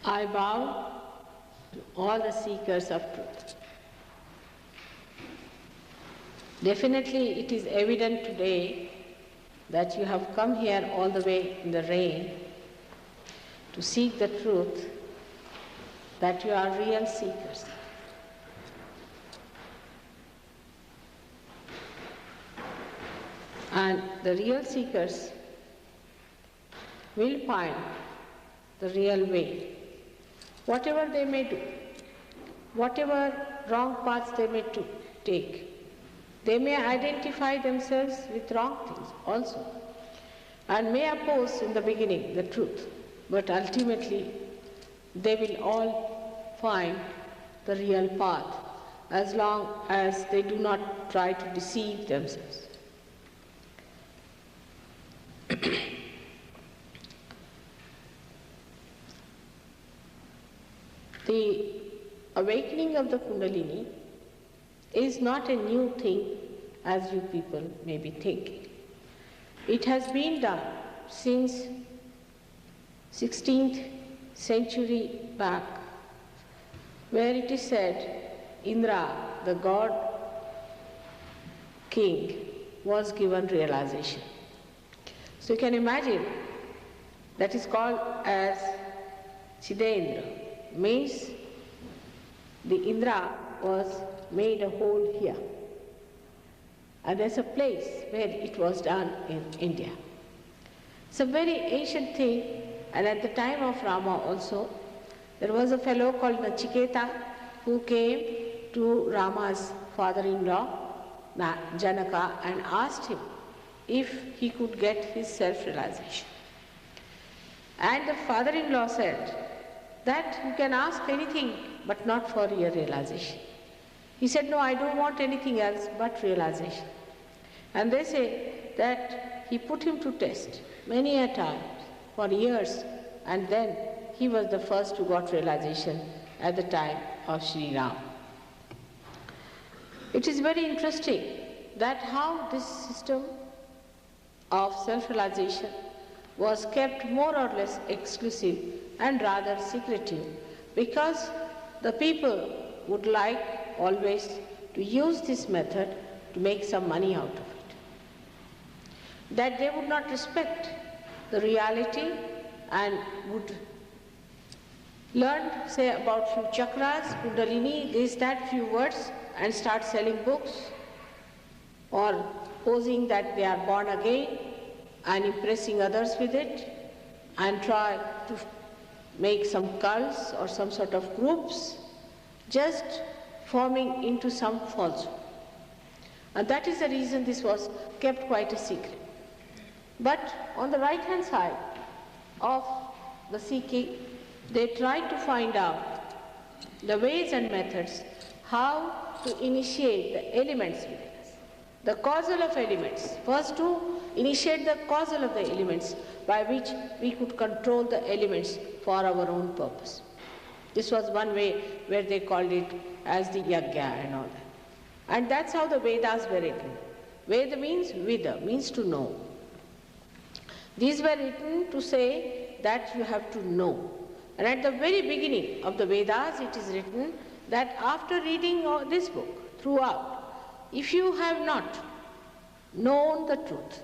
I bow to all the seekers of truth. Definitely it is evident today that you have come here all the way in the rain to seek the truth, that you are real seekers. And the real seekers will find the real way. Whatever they may do, whatever wrong paths they may take, they may identify themselves with wrong things also, and may oppose in the beginning the truth, but ultimately they will all find the real path as long as they do not try to deceive themselves. The awakening of the Kundalini is not a new thing as you people may be thinking. It has been done since 16th century back, where it is said Indra, the god king, was given realization. So you can imagine that is called as Chidendra, means the Indra was made a hole here. And there's a place where it was done in India. It's a very ancient thing, and at the time of Rama also, there was a fellow called Nachiketa who came to Rama's father-in-law, Janaka, and asked him if he could get his self-realization. And the father-in-law said that you can ask anything but not for your realization. He said, no, I don't want anything else but realization. And they say that he put him to test many a time for years, and then he was the first who got realization at the time of Sri Ram. It is very interesting that how this system of self-realization was kept more or less exclusive and rather secretive, because the people would like always to use this method to make some money out of it. That they would not respect the reality and would learn, say, about few chakras, Kundalini, this, that, few words, and start selling books or posing that they are born again and impressing others with it, and try to make some cults or some sort of groups, just forming into some falsehood. And that is the reason this was kept quite a secret. But on the right-hand side of the seeking, they tried to find out the ways and methods how to initiate the elements within us, the causal of elements. First to initiate the causal of the elements by which we could control the elements for our own purpose. This was one way where they called it as the yagya and all that. And that's how the Vedas were written. Veda means vida, means to know. These were written to say that you have to know. And at the very beginning of the Vedas it is written that after reading this book throughout, if you have not known the truth,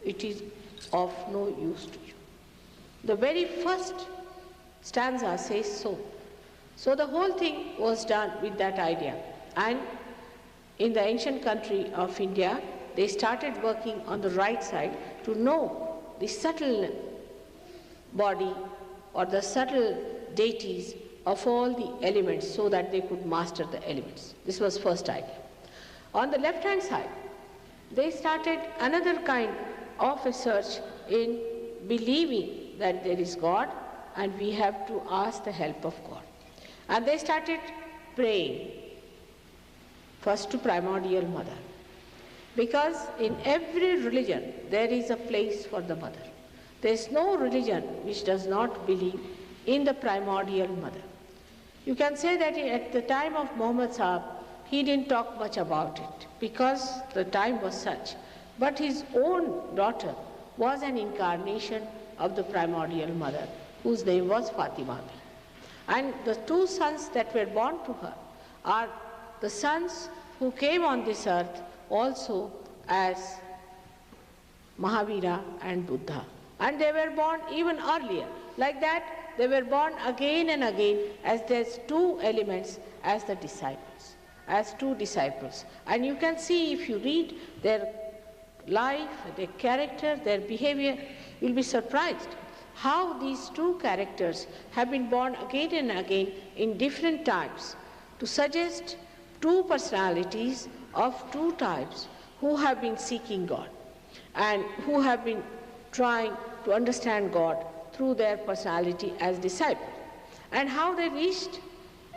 it is of no use to you. The very first stanza says so. So the whole thing was done with that idea. And in the ancient country of India, they started working on the right side to know the subtle body or the subtle deities of all the elements so that they could master the elements. This was first idea. On the left-hand side, they started another kind of a search in believing that there is God and we have to ask the help of God. And they started praying first to primordial mother, because in every religion there is a place for the mother. There is no religion which does not believe in the primordial mother. You can say that at the time of Muhammad Sahib, he didn't talk much about it because the time was such. But his own daughter was an incarnation of the primordial mother, whose name was Fatima. And the two sons that were born to her are the sons who came on this earth also as Mahavira and Buddha. And they were born even earlier. Like that, they were born again and again as there's two elements as the disciples, as two disciples. And you can see if you read their life, their character, their behavior, you'll be surprised how these two characters have been born again and again in different times to suggest two personalities of two types who have been seeking God and who have been trying to understand God through their personality as disciples, and how they reached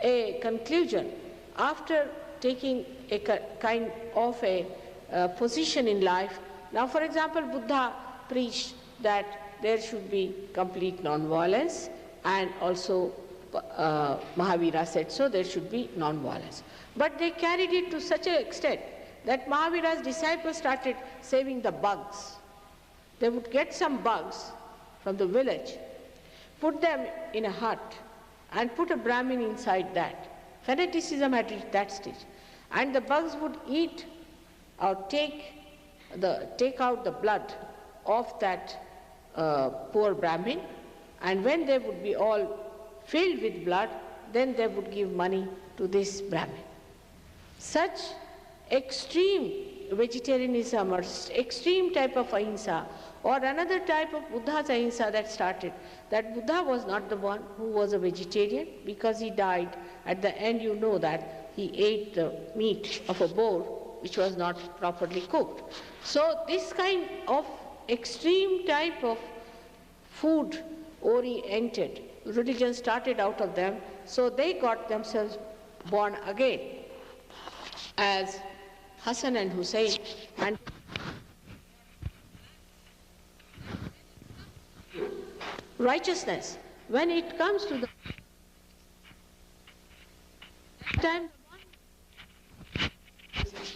a conclusion after taking a kind of a position in life. Now, for example, Buddha preached that there should be complete non-violence, and also Mahavira said so, there should be non-violence. But they carried it to such an extent that Mahavira's disciples started saving the bugs. They would get some bugs from the village, put them in a hut, and put a Brahmin inside that. Fanaticism had reached that stage. And the bugs would eat or take out the blood of that poor Brahmin, and when they would be all filled with blood, then they would give money to this Brahmin. Such extreme vegetarianism or extreme type of ahimsa, or another type of Buddha's ahimsa that started, that Buddha was not the one who was a vegetarian, because he died. At the end, you know that he ate the meat of a boar which was not properly cooked. So this kind of extreme type of food oriented religion started out of them, so they got themselves born again as Hassan and Hussein. And righteousness, when it comes to the time,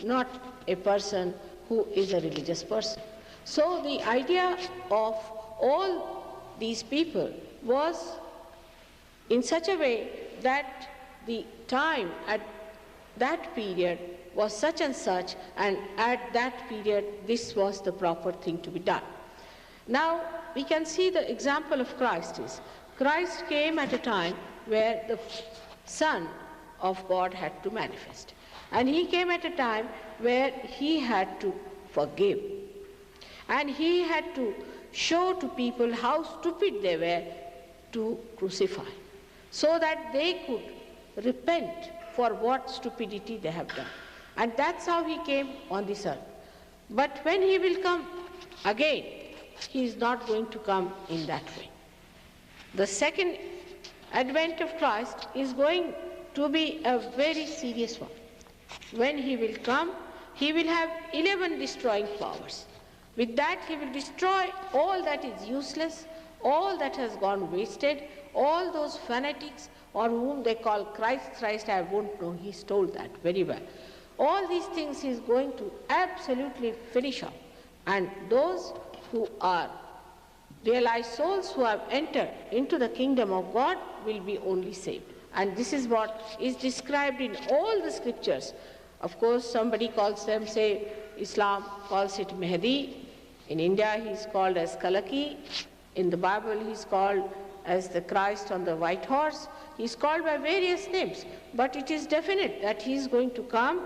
not a person who is a religious person. So the idea of all these people was in such a way that the time at that period was such and such, and at that period this was the proper thing to be done. Now we can see the example of Christ is, Christ came at a time where the Son of God had to manifest. And he came at a time where he had to forgive. And he had to show to people how stupid they were to crucify, so that they could repent for what stupidity they have done. And that's how he came on this earth. But when he will come again, he is not going to come in that way. The second advent of Christ is going to be a very serious one. When he will come, he will have 11 destroying powers. With that, he will destroy all that is useless, all that has gone wasted, all those fanatics, or whom they call Christ, I won't know, he's told that very well. All these things he is going to absolutely finish up. And those who are realized souls who have entered into the kingdom of God will be only saved. And this is what is described in all the scriptures. Of course, somebody calls them, say, Islam calls it Mahdi. In India, he is called as Kalaki. In the Bible, he is called as the Christ on the white horse. He is called by various names. But it is definite that he is going to come.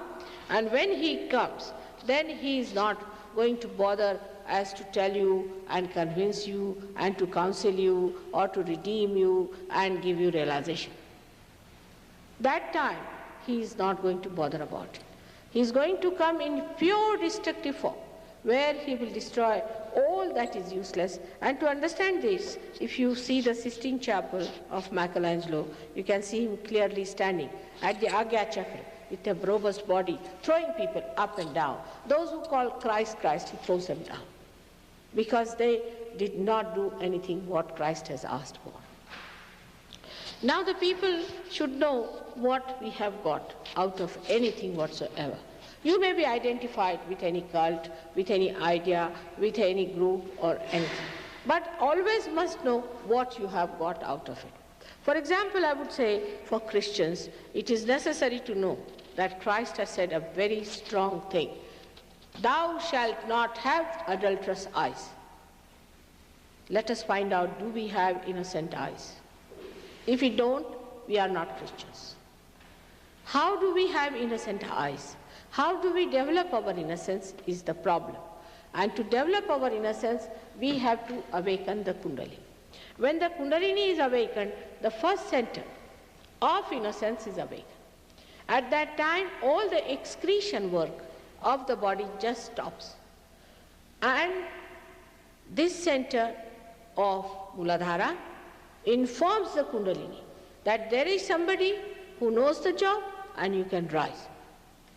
And when he comes, then he is not going to bother as to tell you and convince you and to counsel you or to redeem you and give you realization. That time, he is not going to bother about it. He is going to come in pure destructive form, where he will destroy all that is useless. And to understand this, if you see the Sistine Chapel of Michelangelo, you can see him clearly standing at the Agya Chakra with a robust body, throwing people up and down. Those who call Christ, Christ, he throws them down, because they did not do anything what Christ has asked for. Now the people should know what we have got out of anything whatsoever. You may be identified with any cult, with any idea, with any group or anything, but always must know what you have got out of it. For example, I would say for Christians, it is necessary to know that Christ has said a very strong thing. Thou shalt not have adulterous eyes. Let us find out, do we have innocent eyes? If we don't, we are not Christians. How do we have innocent eyes? How do we develop our innocence is the problem. And to develop our innocence, we have to awaken the Kundalini. When the Kundalini is awakened, the first center of innocence is awakened. At that time, all the excretion work of the body just stops. And this center of Muladhara informs the Kundalini that there is somebody who knows the job and you can rise.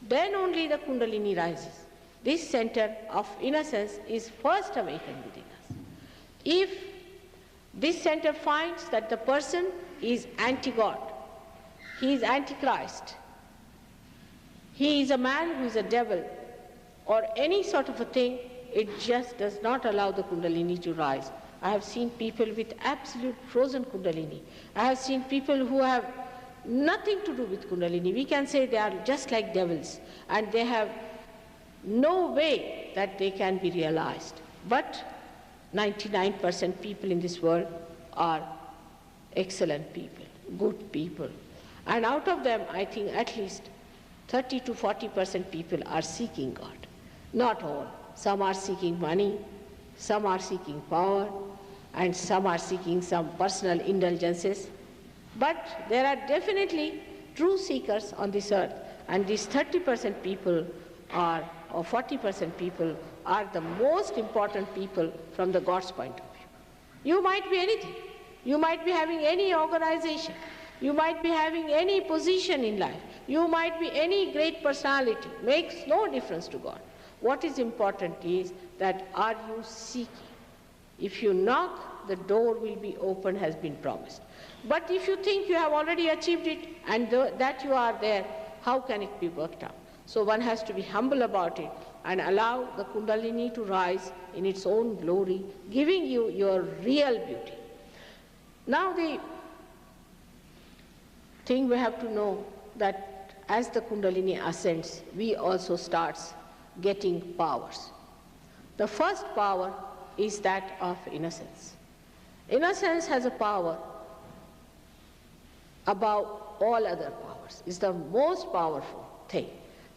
Then only the Kundalini rises. This center of innocence is first awakened within us. If this center finds that the person is anti-God, he is anti-Christ, he is a man who is a devil, or any sort of a thing, it just does not allow the Kundalini to rise. I have seen people with absolute frozen Kundalini. I have seen people who have nothing to do with Kundalini. We can say they are just like devils, and they have no way that they can be realized. But 99% people in this world are excellent people, good people. And out of them, I think at least 30 to 40% people are seeking God. Not all. Some are seeking money, some are seeking power, and some are seeking some personal indulgences. But there are definitely true seekers on this earth, and these 30% people are, or 40% people are the most important people from the God's point of view. You might be anything. You might be having any organization. You might be having any position in life. You might be any great personality. Makes no difference to God. What is important is that are you seeking? If you knock, the door will be open, has been promised. But if you think you have already achieved it and that you are there, how can it be worked out? So one has to be humble about it and allow the Kundalini to rise in its own glory, giving you your real beauty. Now the thing we have to know that as the Kundalini ascends, we also start getting powers. The first power is that of innocence. Innocence has a power above all other powers. It's the most powerful thing.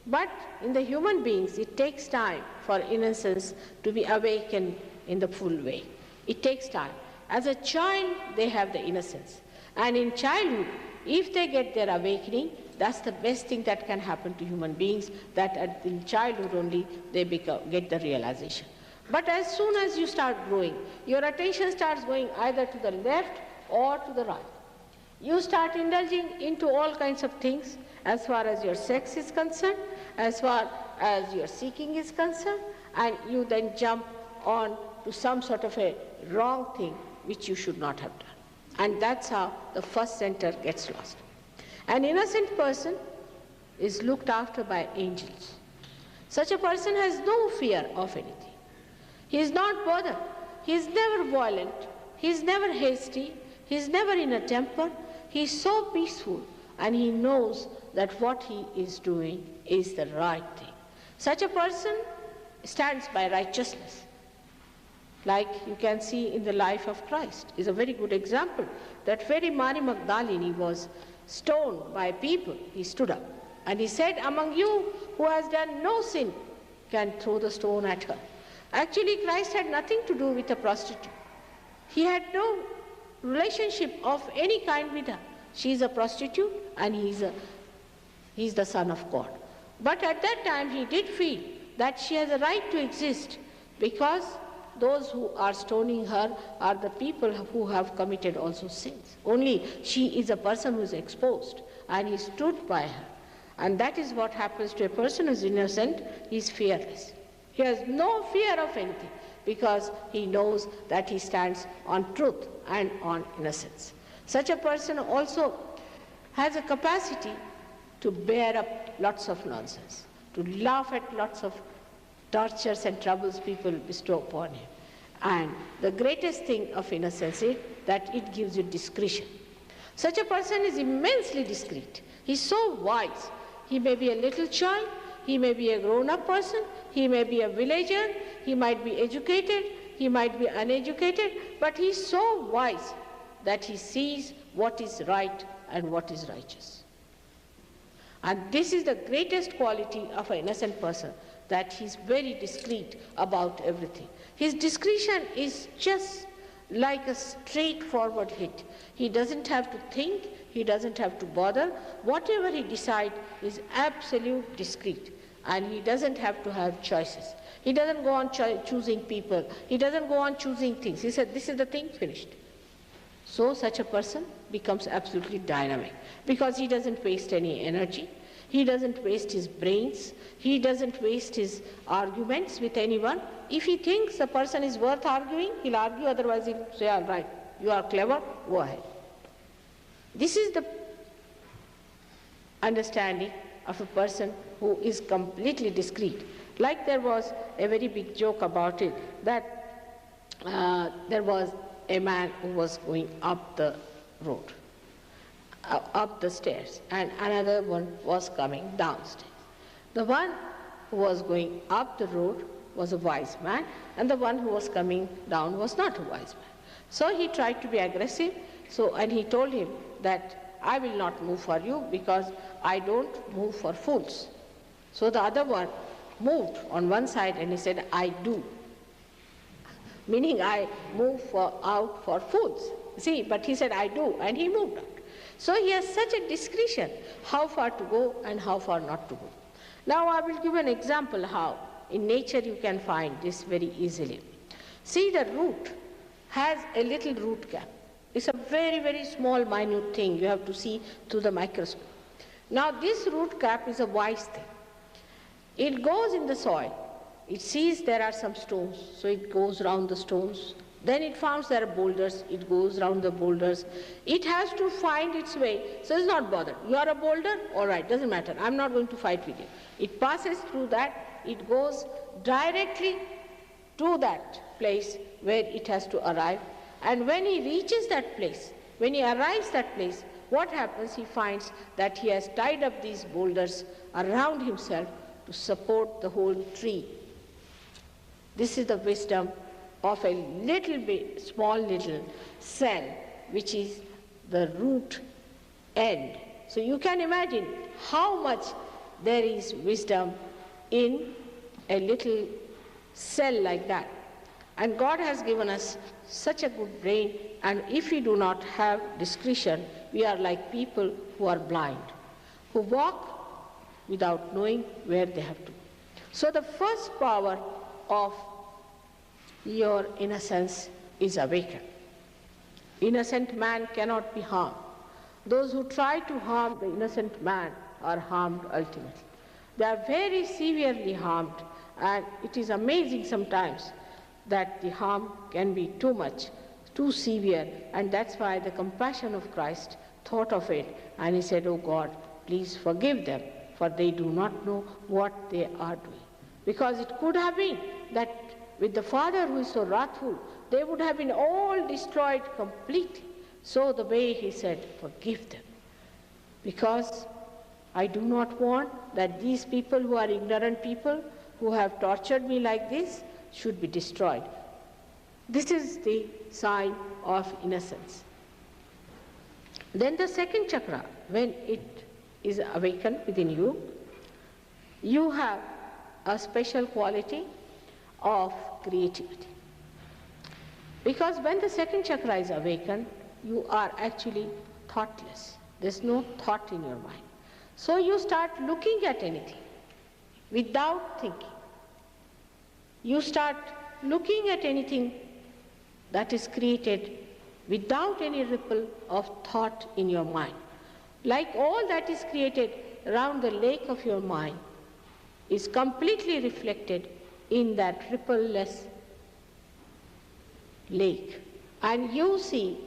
But in the human beings, it takes time for innocence to be awakened in the full way. It takes time. As a child, they have the innocence. And in childhood, if they get their awakening, that's the best thing that can happen to human beings, that in childhood only they get the realization. But as soon as you start growing, your attention starts going either to the left or to the right. You start indulging into all kinds of things as far as your sex is concerned, as far as your seeking is concerned, and you then jump on to some sort of a wrong thing which you should not have done. And that's how the first center gets lost. An innocent person is looked after by angels. Such a person has no fear of anything. He is not bothered. He is never violent. He is never hasty. He is never in a temper. He is so peaceful, and he knows that what he is doing is the right thing. Such a person stands by righteousness. Like you can see in the life of Christ, is a very good example. That very Mary Magdalene was stoned by people. He stood up and he said, among you who has done no sin can throw the stone at her. Actually, Christ had nothing to do with a prostitute. He had no relationship of any kind with her. She is a prostitute and he is the Son of God. But at that time he did feel that she has a right to exist, because those who are stoning her are the people who have committed also sins. Only she is a person who is exposed, and he stood by her. And that is what happens to a person who is innocent. He is fearless. He has no fear of anything, because he knows that he stands on truth and on innocence. Such a person also has a capacity to bear up lots of nonsense, to laugh at lots of tortures and troubles people bestow upon him. And the greatest thing of innocence is that it gives you discretion. Such a person is immensely discreet. He's so wise. He may be a little child, he may be a grown-up person, he may be a villager, he might be educated, he might be uneducated, but he's so wise that he sees what is right and what is righteous. And this is the greatest quality of an innocent person, that he's very discreet about everything. His discretion is just like a straightforward hit. He doesn't have to think, he doesn't have to bother. Whatever he decides is absolute discreet, and he doesn't have to have choices. He doesn't go on choosing people, he doesn't go on choosing things. He said, this is the thing, finished. So such a person becomes absolutely dynamic, because he doesn't waste any energy, he doesn't waste his brains, he doesn't waste his arguments with anyone. If he thinks a person is worth arguing, he'll argue, otherwise he'll say, all right, you are clever, go ahead. This is the understanding of a person who is completely discreet. Like there was a very big joke about it, that there was a man who was going up the road, up the stairs, and another one was coming downstairs. The one who was going up the road was a wise man, and the one who was coming down was not a wise man. So he tried to be aggressive, and he told him that I will not move for you because I don't move for fools. So the other one moved on one side and he said, I do. Meaning I move out for fools. See, but he said, I do, and he moved out. So he has such a discretion how far to go and how far not to go. Now I will give an example how in nature you can find this very easily. See, the root has a little root cap. It's a very, very small, minute thing. You have to see through the microscope. Now this root cap is a wise thing. It goes in the soil. It sees there are some stones, so it goes around the stones. Then it finds there are boulders, it goes around the boulders. It has to find its way, so it's not bothered. You are a boulder? All right, doesn't matter. I'm not going to fight with you. It passes through that, it goes directly to that place where it has to arrive. And when he reaches that place, when he arrives that place, what happens? He finds that he has tied up these boulders around himself to support the whole tree. This is the wisdom of a little bit, small little cell, which is the root end. So you can imagine how much there is wisdom in a little cell like that. And God has given us such a good brain, and if we do not have discretion, we are like people who are blind, who walk without knowing where they have to go. So the first power of your innocence is awakened. Innocent man cannot be harmed. Those who try to harm the innocent man are harmed ultimately. They are very severely harmed, and it is amazing sometimes that the harm can be too much, too severe, and that's why the compassion of Christ thought of it, and he said, oh God, please forgive them, for they do not know what they are doing. Because it could have been that with the Father who is so wrathful, they would have been all destroyed completely. So the way he said, forgive them. Because I do not want that these people who are ignorant people, who have tortured me like this, should be destroyed. This is the sign of innocence. Then the second chakra, when it is awakened within you, you have a special quality of creativity. Because when the second chakra is awakened, you are actually thoughtless. There's no thought in your mind. So you start looking at anything without thinking. You start looking at anything that is created without any ripple of thought in your mind. Like all that is created around the lake of your mind is completely reflected in that rippleless lake. And you see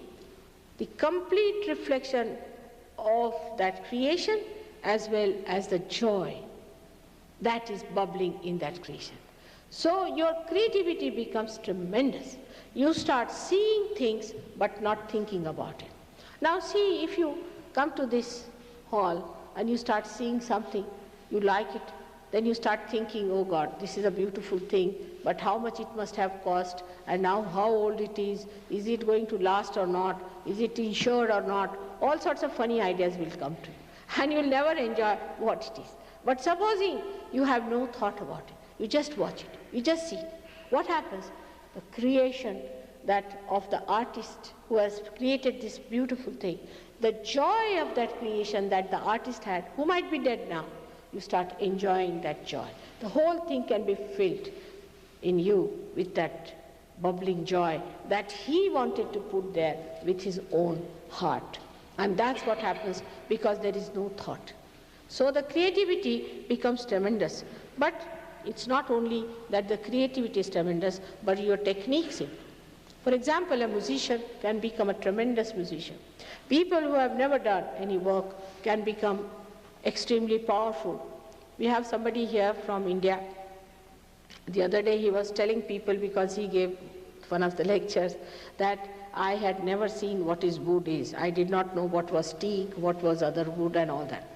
the complete reflection of that creation as well as the joy that is bubbling in that creation. So your creativity becomes tremendous. You start seeing things but not thinking about it. Now see, if you come to this hall and you start seeing something, you like it, then you start thinking, oh God, this is a beautiful thing, but how much it must have cost, and now how old it is it going to last or not, is it insured or not, all sorts of funny ideas will come to you, and you will never enjoy what it is. But supposing you have no thought about it, you just watch it, you just see it. What happens? The creation that of the artist who has created this beautiful thing, the joy of that creation that the artist had, who might be dead now, you start enjoying that joy. The whole thing can be filled in you with that bubbling joy that he wanted to put there with his own heart. And that's what happens because there is no thought. So the creativity becomes tremendous. But it's not only that the creativity is tremendous, but your techniques. For example, a musician can become a tremendous musician. People who have never done any work can become extremely powerful. We have somebody here from India. The other day he was telling people, because he gave one of the lectures, that I had never seen what is wood is. I did not know what was teak, what was other wood and all that.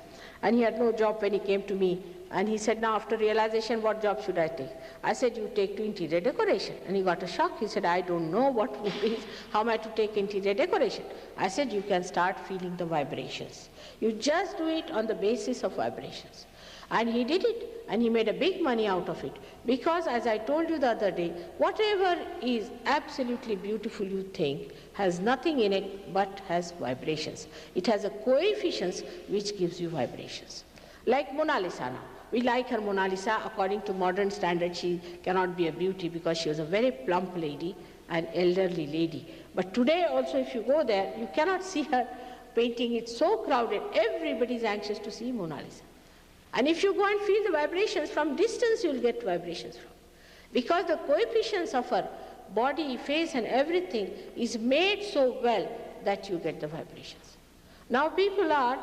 And he had no job when he came to me. And he said, now after realization, what job should I take? I said, you take to interior decoration. And he got a shock. He said, I don't know what wood is. How am I to take interior decoration? I said, you can start feeling the vibrations. You just do it on the basis of vibrations. And he did it, and he made a big money out of it. Because as I told you the other day, whatever is absolutely beautiful you think has nothing in it but has vibrations. It has a coefficient which gives you vibrations. Like Mona Lisa now. We like her Mona Lisa. According to modern standards, she cannot be a beauty because she was a very plump lady, an elderly lady. But today also if you go there, you cannot see her painting. It's so crowded. Everybody is anxious to see Mona Lisa. And if you go and feel the vibrations from distance, you will get vibrations from. Because the coefficients of her body, face and everything is made so well that you get the vibrations. Now people are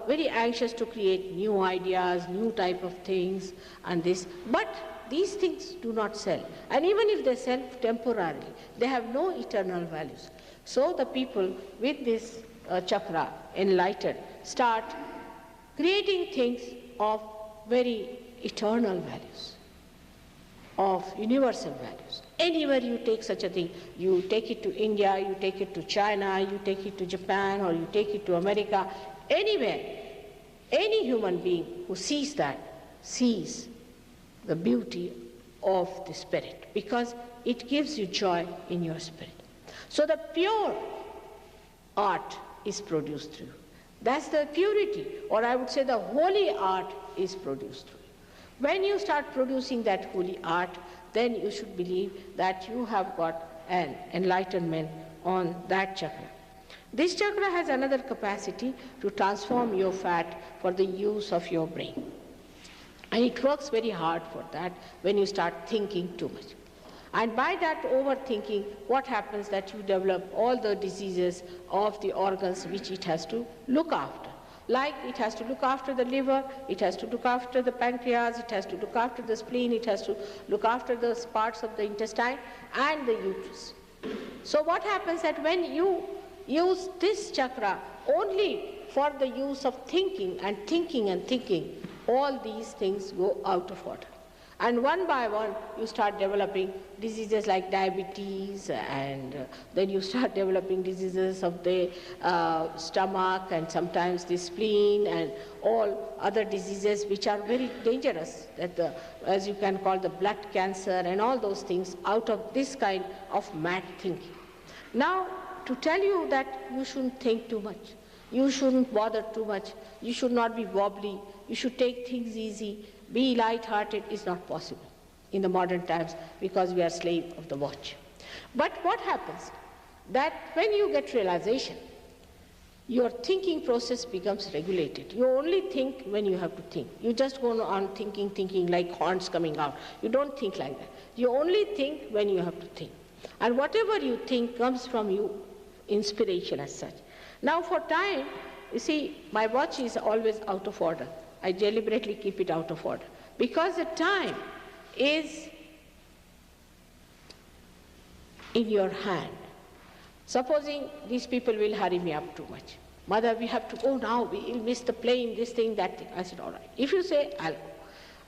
very anxious to create new ideas, new type of things and this, but these things do not sell. And even if they sell temporarily, they have no eternal values. So the people with this chakra, enlightened, start creating things of very eternal values, of universal values. Anywhere you take such a thing, you take it to India, you take it to China, you take it to Japan, or you take it to America, anywhere, any human being who sees that, sees the beauty of the spirit, because it gives you joy in your spirit. So the pure art is produced through. That's the purity, or I would say the holy art is produced through. When you start producing that holy art, then you should believe that you have got an enlightenment on that chakra. This chakra has another capacity to transform your fat for the use of your brain. And it works very hard for that when you start thinking too much. And by that overthinking, what happens that you develop all the diseases of the organs which it has to look after. Like it has to look after the liver, it has to look after the pancreas, it has to look after the spleen, it has to look after the parts of the intestine and the uterus. So what happens that when you use this chakra only for the use of thinking and thinking and thinking, all these things go out of order. And one by one, you start developing diseases like diabetes, and then you start developing diseases of the stomach, and sometimes the spleen, and all other diseases which are very dangerous, that as you can call the blood cancer and all those things, out of this kind of mad thinking. Now, to tell you that you shouldn't think too much, you shouldn't bother too much, you should not be wobbly, you should take things easy, be light-hearted is not possible in the modern times because we are slave of the watch. But what happens? That when you get realization, your thinking process becomes regulated. You only think when you have to think. You just go on thinking like horns coming out. You don't think like that. You only think when you have to think. And whatever you think comes from you, inspiration as such. Now for time, you see, my watch is always out of order. I deliberately keep it out of order because the time is in your hand. Supposing these people will hurry me up too much. Mother, we have to go now, we'll miss the plane, this thing, that thing. I said, all right. If you say, I'll go.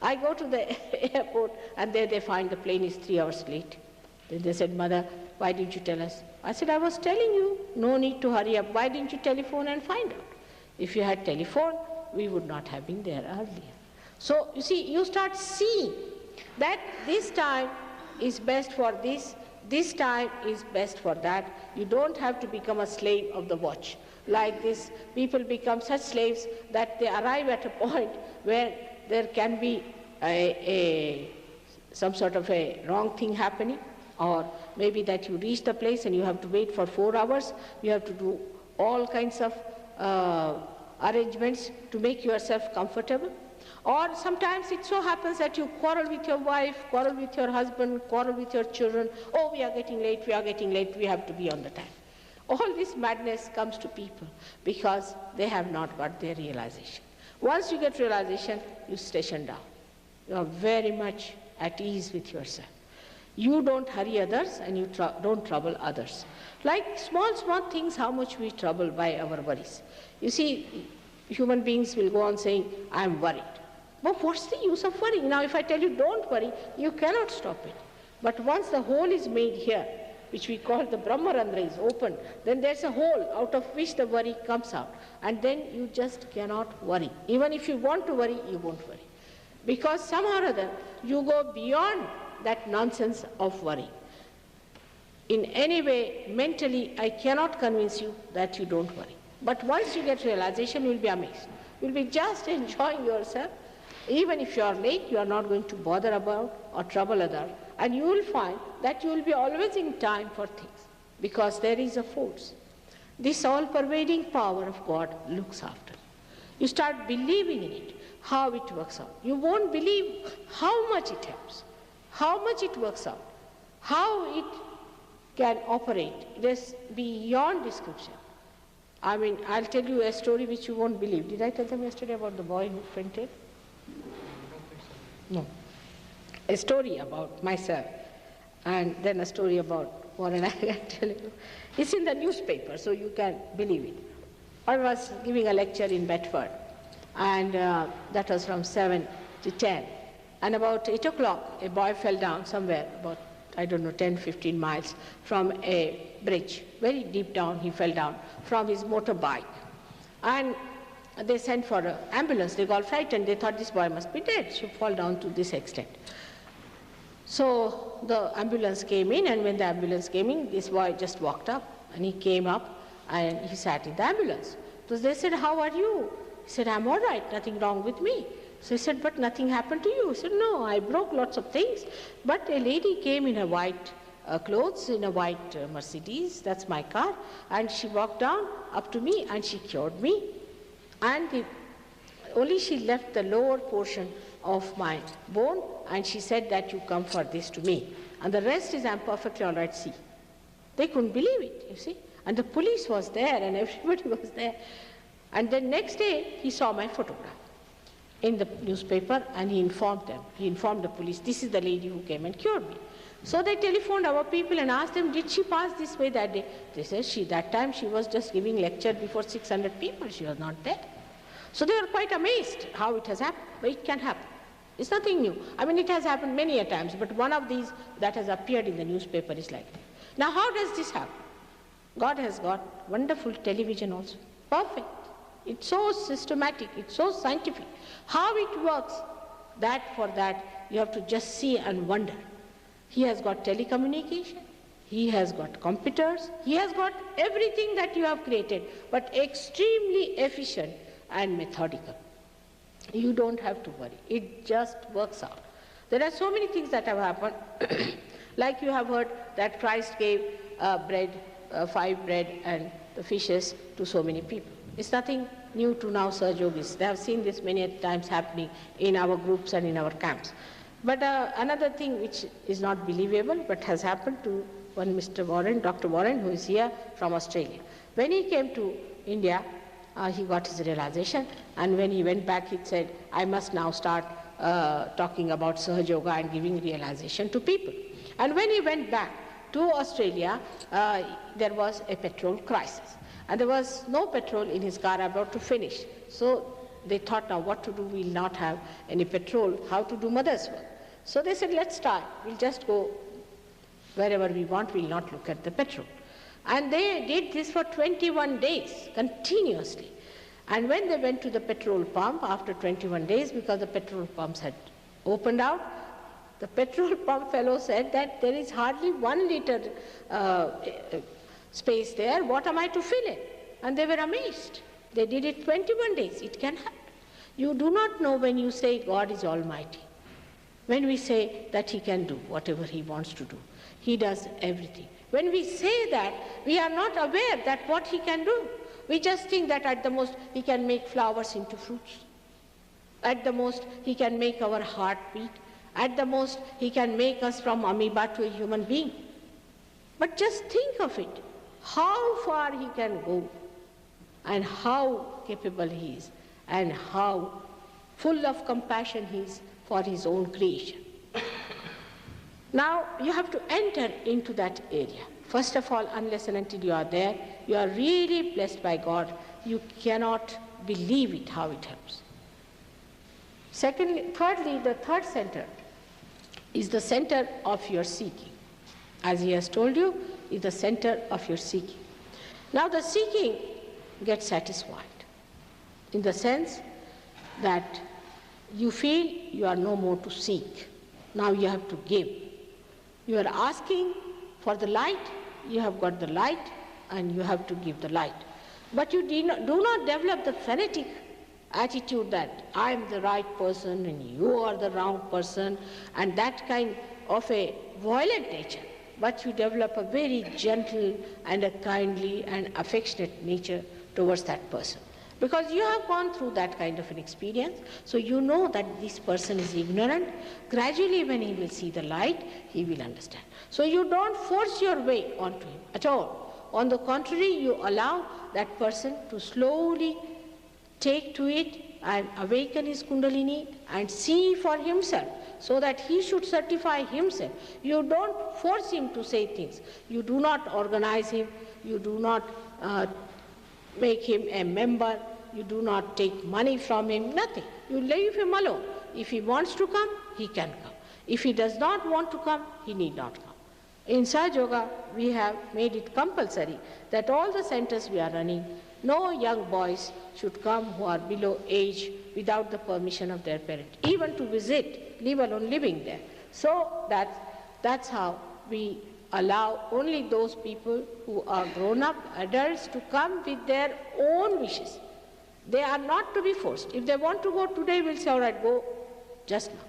I go to the airport and there they find the plane is 3 hours late. Then they said, Mother, why didn't you tell us? I said, I was telling you, no need to hurry up. Why didn't you telephone and find out? If you had telephoned, we would not have been there earlier. So, you see, you start seeing that this time is best for this time is best for that. You don't have to become a slave of the watch. Like this, people become such slaves that they arrive at a point where there can be some sort of a wrong thing happening, or maybe that you reach the place and you have to wait for 4 hours. You have to do all kinds of arrangements to make yourself comfortable. Or sometimes it so happens that you quarrel with your wife, quarrel with your husband, quarrel with your children. Oh, we are getting late, we have to be on the time. All this madness comes to people because they have not got their realization. Once you get realization, you station down. You are very much at ease with yourself. You don't hurry others and you don't trouble others. Like small things, how much we trouble by our worries. You see, human beings will go on saying, I am worried. But what's the use of worrying? Now, if I tell you don't worry, you cannot stop it. But once the hole is made here, which we call the Brahmarandra is open, then there's a hole out of which the worry comes out. And then you just cannot worry. Even if you want to worry, you won't worry. Because somehow or other, you go beyond that nonsense of worry. In any way, mentally, I cannot convince you that you don't worry. But once you get realization, you will be amazed. You will be just enjoying yourself. Even if you are late, you are not going to bother about or trouble others. And you will find that you will be always in time for things, because there is a force. This all-pervading power of God looks after you. You start believing in it, how it works out. You won't believe how much it helps, how much it works out, how it can operate. It is beyond description. I mean, I'll tell you a story which you won't believe. Did I tell them yesterday about the boy who fainted? No. A story about myself, and then a story about Warren. I can tell you. It's in the newspaper, so you can believe it. I was giving a lecture in Bedford, and that was from 7 to 10. And about 8 o'clock, a boy fell down somewhere, about, 10, 15 miles from a bridge. Very deep down, he fell down from his motorbike. And they sent for an ambulance. They got frightened. They thought this boy must be dead. She fall down to this extent. So the ambulance came in, and when the ambulance came in, this boy just walked up, and he came up and he sat in the ambulance. So they said, how are you? He said, I'm all right, nothing wrong with me. So he said, but nothing happened to you? He said, no, I broke lots of things. But a lady came in a white clothes, in a white Mercedes, that's my car, and she walked down up to me and she cured me. And only she left the lower portion of my bone, and she said that you come for this to me. And the rest is I'm perfectly all right, see. They couldn't believe it, you see. And the police was there and everybody was there. And then next day he saw my photograph in the newspaper, and he informed them. He informed the police, this is the lady who came and cured me. So they telephoned our people and asked them, did she pass this way that day? They said, that time she was just giving lecture before 600 people. She was not there. So they were quite amazed how it has happened. But it can happen. It's nothing new. I mean, it has happened many a times, but one of these that has appeared in the newspaper is like that. Now, how does this happen? God has got wonderful television also. Perfect. It's so systematic. It's so scientific. How it works, for that, you have to just see and wonder. He has got telecommunication. He has got computers. He has got everything that you have created, but extremely efficient and methodical. You don't have to worry. It just works out. There are so many things that have happened. Like you have heard that Christ gave bread, 5 bread and the fishes to so many people. It's nothing new to now Sahaja Yogis. They have seen this many times happening in our groups and in our camps. But another thing which is not believable but has happened to one Mr. Warren, Dr. Warren, who is here from Australia. When he came to India, he got his realization, and when he went back, he said, I must now start talking about Sahaja Yoga and giving realization to people. And when he went back to Australia, there was a petrol crisis. And there was no petrol in his car about to finish. So they thought, now what to do? We'll not have any petrol. How to do mother's work? So they said, let's try. We'll just go wherever we want. We'll not look at the petrol. And they did this for 21 days, continuously. And when they went to the petrol pump after 21 days, because the petrol pumps had opened out, the petrol pump fellow said that there is hardly 1 liter space there. What am I to fill in? And they were amazed. They did it 21 days. It can happen. You do not know when you say God is almighty. When we say that he can do whatever he wants to do. He does everything. When we say that, we are not aware that what he can do. We just think that at the most he can make flowers into fruits. At the most he can make our heart beat. At the most he can make us from amoeba to a human being. But just think of it. How far he can go, and how capable he is, and how full of compassion he is for his own creation. Now you have to enter into that area. First of all, unless and until you are there, you are really blessed by God. You cannot believe it, how it helps. Thirdly, the third center is the center of your seeking. As he has told you, is the center of your seeking. Now the seeking gets satisfied in the sense that you feel you are no more to seek. Now you have to give. You are asking for the light, you have got the light, and you have to give the light. But you do not develop the fanatic attitude that I am the right person and you are the wrong person, and that kind of a violent nature. But you develop a very gentle and a kindly and affectionate nature towards that person. Because you have gone through that kind of an experience, so you know that this person is ignorant. Gradually when he will see the light, he will understand. So you don't force your way onto him at all. On the contrary, you allow that person to slowly take to it and awaken his Kundalini and see for himself, so that he should certify himself. You don't force him to say things. You do not organize him. You do not make him a member. You do not take money from him, nothing. You leave him alone. If he wants to come, he can come. If he does not want to come, he need not come. In Sahaja Yoga, we have made it compulsory that all the centers we are running, no young boys should come who are below age without the permission of their parent, even to visit, leave alone living there. So that's how we allow only those people who are grown-up adults to come with their own wishes. They are not to be forced. If they want to go today, we'll say, all right, go just now.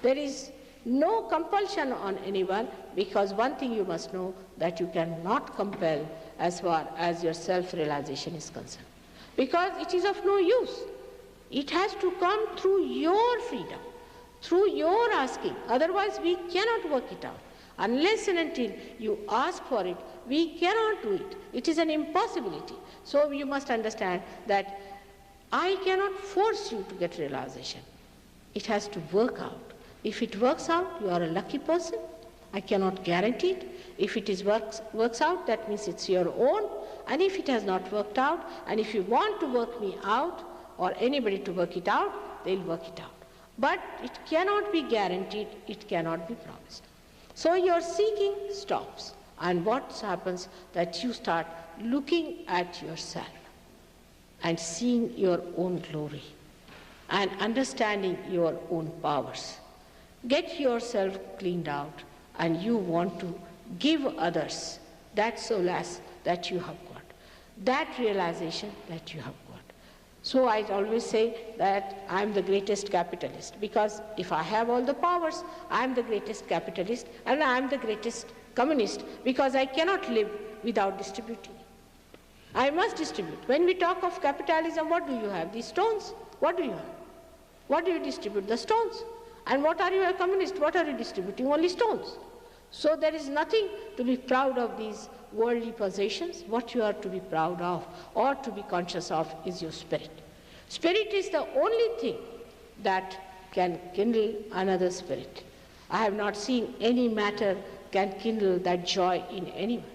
There is no compulsion on anyone, because one thing you must know, that you cannot compel as far as your self-realization is concerned. Because it is of no use. It has to come through your freedom, through your asking. Otherwise, we cannot work it out. Unless and until you ask for it, we cannot do it. It is an impossibility. So you must understand that I cannot force you to get realization. It has to work out. If it works out, you are a lucky person. I cannot guarantee it. If it works out, that means it's your own. And if it has not worked out, and if you want to work me out, or anybody to work it out, they'll work it out. But it cannot be guaranteed, it cannot be promised. So your seeking stops. And what happens, that you start looking at yourself and seeing your own glory and understanding your own powers. Get yourself cleaned out, and you want to give others that solace that you have got, that realization that you have got. So I always say that I am the greatest capitalist, because if I have all the powers, I am the greatest capitalist, and I am the greatest communist, because I cannot live without distributing. I must distribute. When we talk of capitalism, what do you have? These stones? What do you have? What do you distribute? The stones. And what are you, a communist? What are you distributing? Only stones. So there is nothing to be proud of these worldly possessions. What you are to be proud of or to be conscious of is your spirit. Spirit is the only thing that can kindle another spirit. I have not seen any matter can kindle that joy in anyone.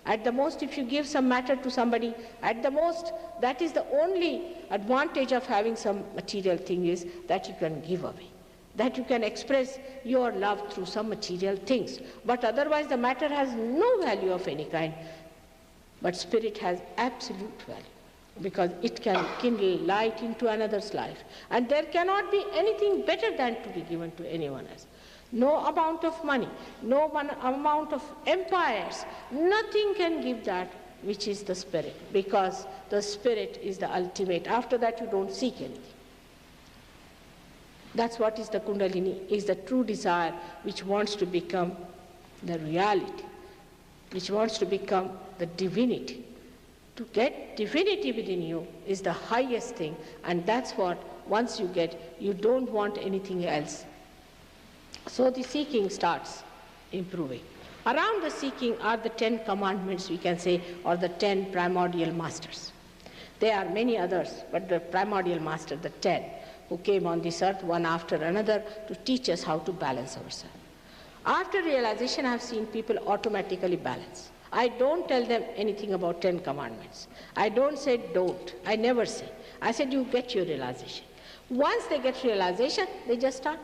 At the most, if you give some matter to somebody, at the most, that is the only advantage of having some material thing, is that you can give away, that you can express your love through some material things. But otherwise the matter has no value of any kind. But spirit has absolute value, because it can kindle light into another's life. And there cannot be anything better than to be given to anyone else. No amount of money, no amount of empires, nothing can give that which is the spirit, because the spirit is the ultimate. After that you don't seek anything. That's what is the Kundalini, is the true desire which wants to become the reality, which wants to become the divinity. To get divinity within you is the highest thing, and that's what, once you get, you don't want anything else. So the seeking starts improving. Around the seeking are the 10 commandments, we can say, or the 10 primordial masters. There are many others, but the primordial master, the 10, who came on this earth one after another to teach us how to balance ourselves. After realization, I have seen people automatically balance. I don't tell them anything about 10 commandments. I don't say don't. I never say. I said you get your realization. Once they get realization, they just start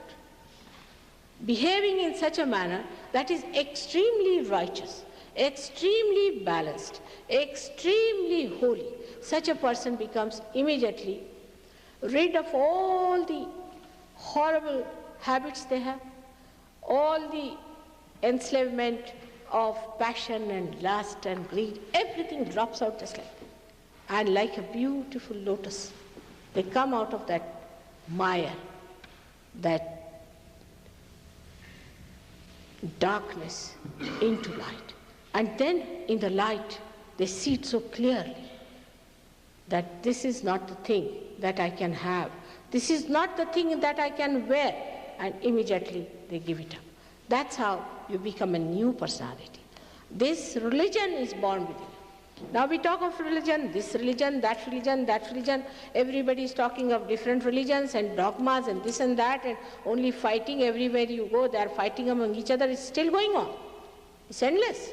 behaving in such a manner that is extremely righteous, extremely balanced, extremely holy. Such a person becomes immediately rid of all the horrible habits they have, all the enslavement of passion and lust and greed. Everything drops out just like that. And like a beautiful lotus, they come out of that maya, that darkness, into light. And then in the light, they see it so clearly that this is not the thing that I can have. This is not the thing that I can wear. And immediately they give it up. That's how you become a new personality. This religion is born within you. Now we talk of religion, this religion, that religion, that religion. Everybody is talking of different religions and dogmas and this and that, and only fighting everywhere you go. They are fighting among each other. It's still going on. It's endless.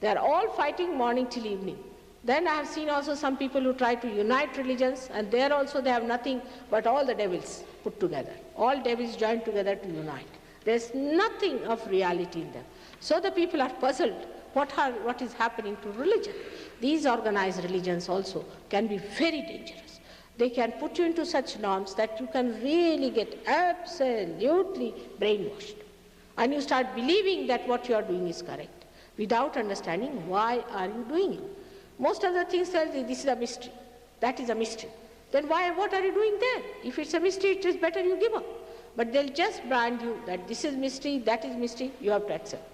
They are all fighting morning till evening. Then I have seen also some people who try to unite religions, and there also they have nothing but all the devils put together. All devils joined together to unite. There's nothing of reality in them. So the people are puzzled. What is happening to religion? These organized religions also can be very dangerous. They can put you into such norms that you can really get absolutely brainwashed. And you start believing that what you are doing is correct, without understanding why are you doing it. Most of the things tell you this is a mystery, that is a mystery. Then what are you doing there? If it's a mystery, it is better you give up. But they'll just brand you that this is mystery, that is mystery, you have to accept.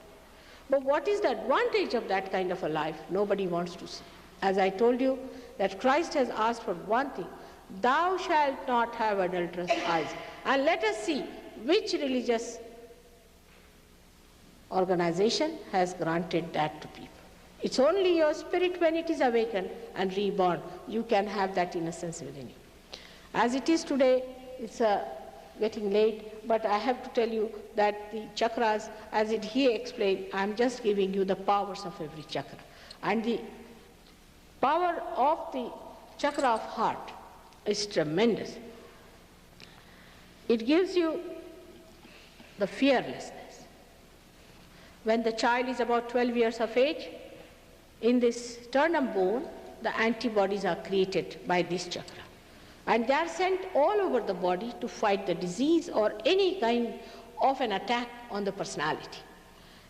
But what is the advantage of that kind of a life? Nobody wants to see. As I told you, that Christ has asked for one thing: thou shalt not have adulterous eyes. And let us see which religious organization has granted that to people. It's only your spirit, when it is awakened and reborn, you can have that innocence within you. As it is today, it's getting late, but I have to tell you that the chakras, as he explained, I'm just giving you the powers of every chakra. And the power of the chakra of heart is tremendous. It gives you the fearlessness. When the child is about 12 years of age, in this sternum bone, the antibodies are created by this chakra. And they are sent all over the body to fight the disease or any kind of an attack on the personality.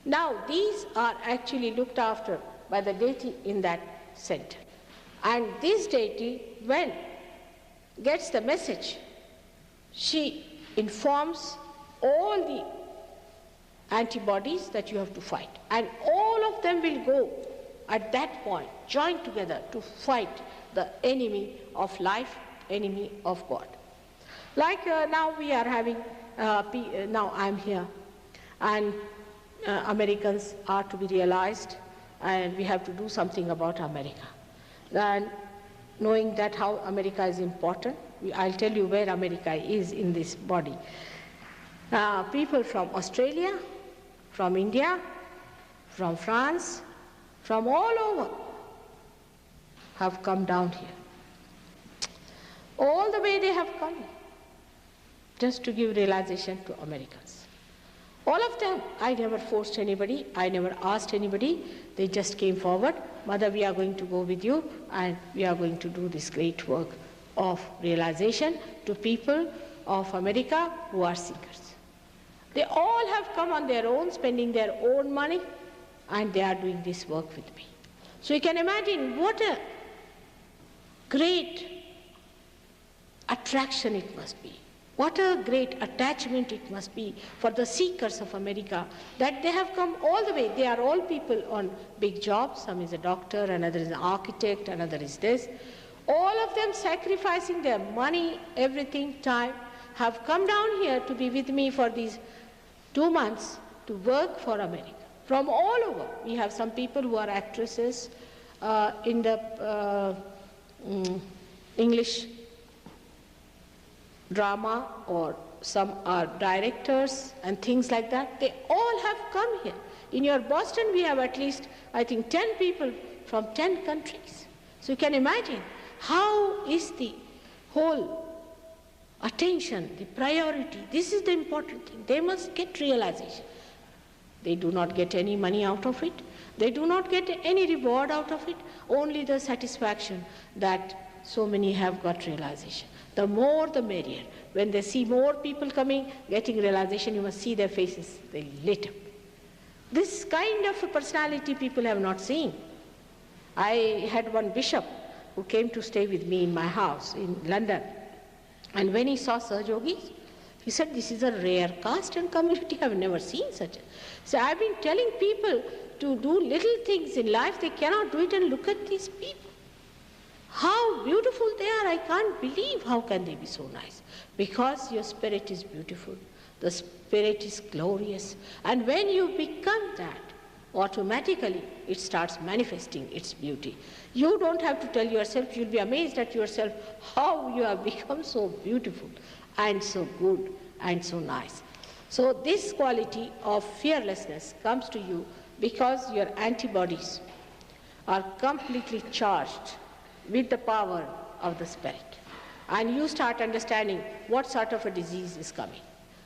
Now, these are actually looked after by the deity in that center. And this deity, when gets the message, she informs all the antibodies that you have to fight. And all of them will go at that point, join together to fight the enemy of life, enemy of God. Like now we are having, now I'm here, and Americans are to be realized, and we have to do something about America. And knowing that how America is important, I'll tell you where America is in this body. People from Australia, from India, from France, from all over, have come down here. All the way they have come just to give realization to Americans. All of them, I never forced anybody, I never asked anybody, they just came forward, Mother, we are going to go with you and we are going to do this great work of realization to people of America who are seekers. They all have come on their own, spending their own money, and they are doing this work with me. So you can imagine what a great attraction it must be. What a great attachment it must be for the seekers of America, that they have come all the way. They are all people on big jobs. Some is a doctor, another is an architect, another is this. All of them sacrificing their money, everything, time, have come down here to be with me for these 2 months to work for America. From all over. We have some people who are actresses in the English drama, or some are directors and things like that. They all have come here. In your Boston, we have at least, I think, 10 people from 10 countries. So you can imagine how is the whole attention, the priority. This is the important thing. They must get realization. They do not get any money out of it. They do not get any reward out of it. Only the satisfaction that so many have got realization. The more the merrier. When they see more people coming, getting realization, you must see their faces. They lit up. This kind of a personality people have not seen. I had one bishop who came to stay with me in my house in London. And when he saw Sahajogis, he said, this is a rare caste and community. I have never seen such a. So I've been telling people to do little things in life. They cannot do it, and look at these people. How beautiful they are. I can't believe how can they be so nice. Because your spirit is beautiful. The spirit is glorious. And when you become that, automatically it starts manifesting its beauty. You don't have to tell yourself, you'll be amazed at yourself how you have become so beautiful and so good and so nice. So this quality of fearlessness comes to you because your antibodies are completely charged with the power of the spirit. And you start understanding what sort of a disease is coming,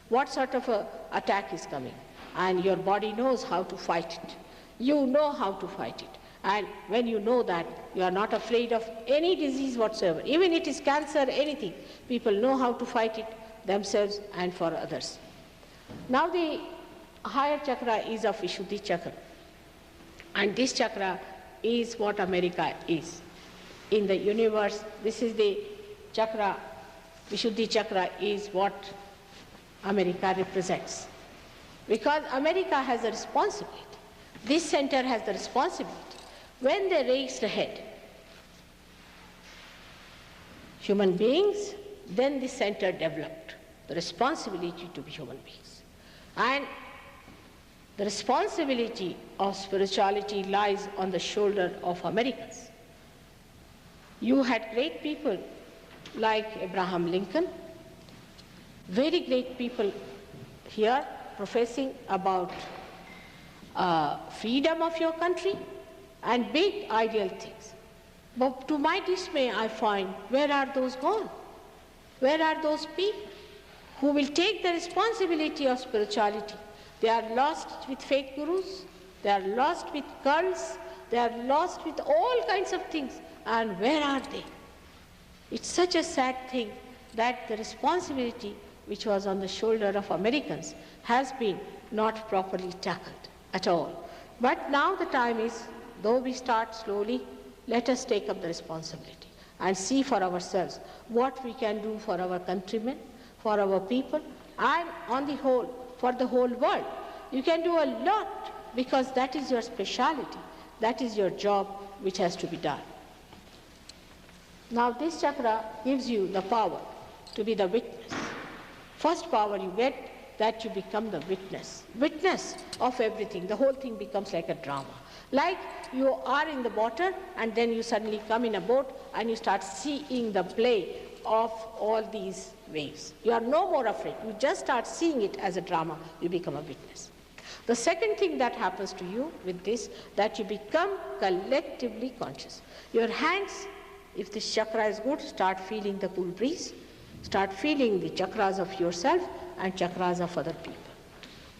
what sort of an attack is coming, and your body knows how to fight it. You know how to fight it. And when you know that, you are not afraid of any disease whatsoever. Even it is cancer, anything, people know how to fight it themselves and for others. Now the higher chakra is of Vishuddhi chakra. And this chakra is what America is. In the universe, this is the chakra, Vishuddhi chakra is what America represents. Because America has a responsibility. This center has the responsibility. When they raised the head, human beings, then the center developed the responsibility to be human beings. And the responsibility of spirituality lies on the shoulder of Americans. You had great people like Abraham Lincoln, very great people here professing about freedom of your country and big ideal things. But to my dismay, I find, where are those gone? Where are those people who will take the responsibility of spirituality? They are lost with fake gurus, they are lost with cults, they are lost with all kinds of things. And where are they? It's such a sad thing that the responsibility which was on the shoulder of Americans has been not properly tackled at all. But now the time is, though we start slowly, let us take up the responsibility and see for ourselves what we can do for our countrymen, for our people, and on the whole, for the whole world. You can do a lot because that is your speciality, that is your job which has to be done. Now this chakra gives you the power to be the witness. First power you get, that you become the witness. Witness of everything. The whole thing becomes like a drama. Like you are in the water and then you suddenly come in a boat and you start seeing the play of all these waves. You are no more afraid. You just start seeing it as a drama. You become a witness. The second thing that happens to you with this, that you become collectively conscious. Your hands, if this chakra is good, start feeling the cool breeze, start feeling the chakras of yourself and chakras of other people.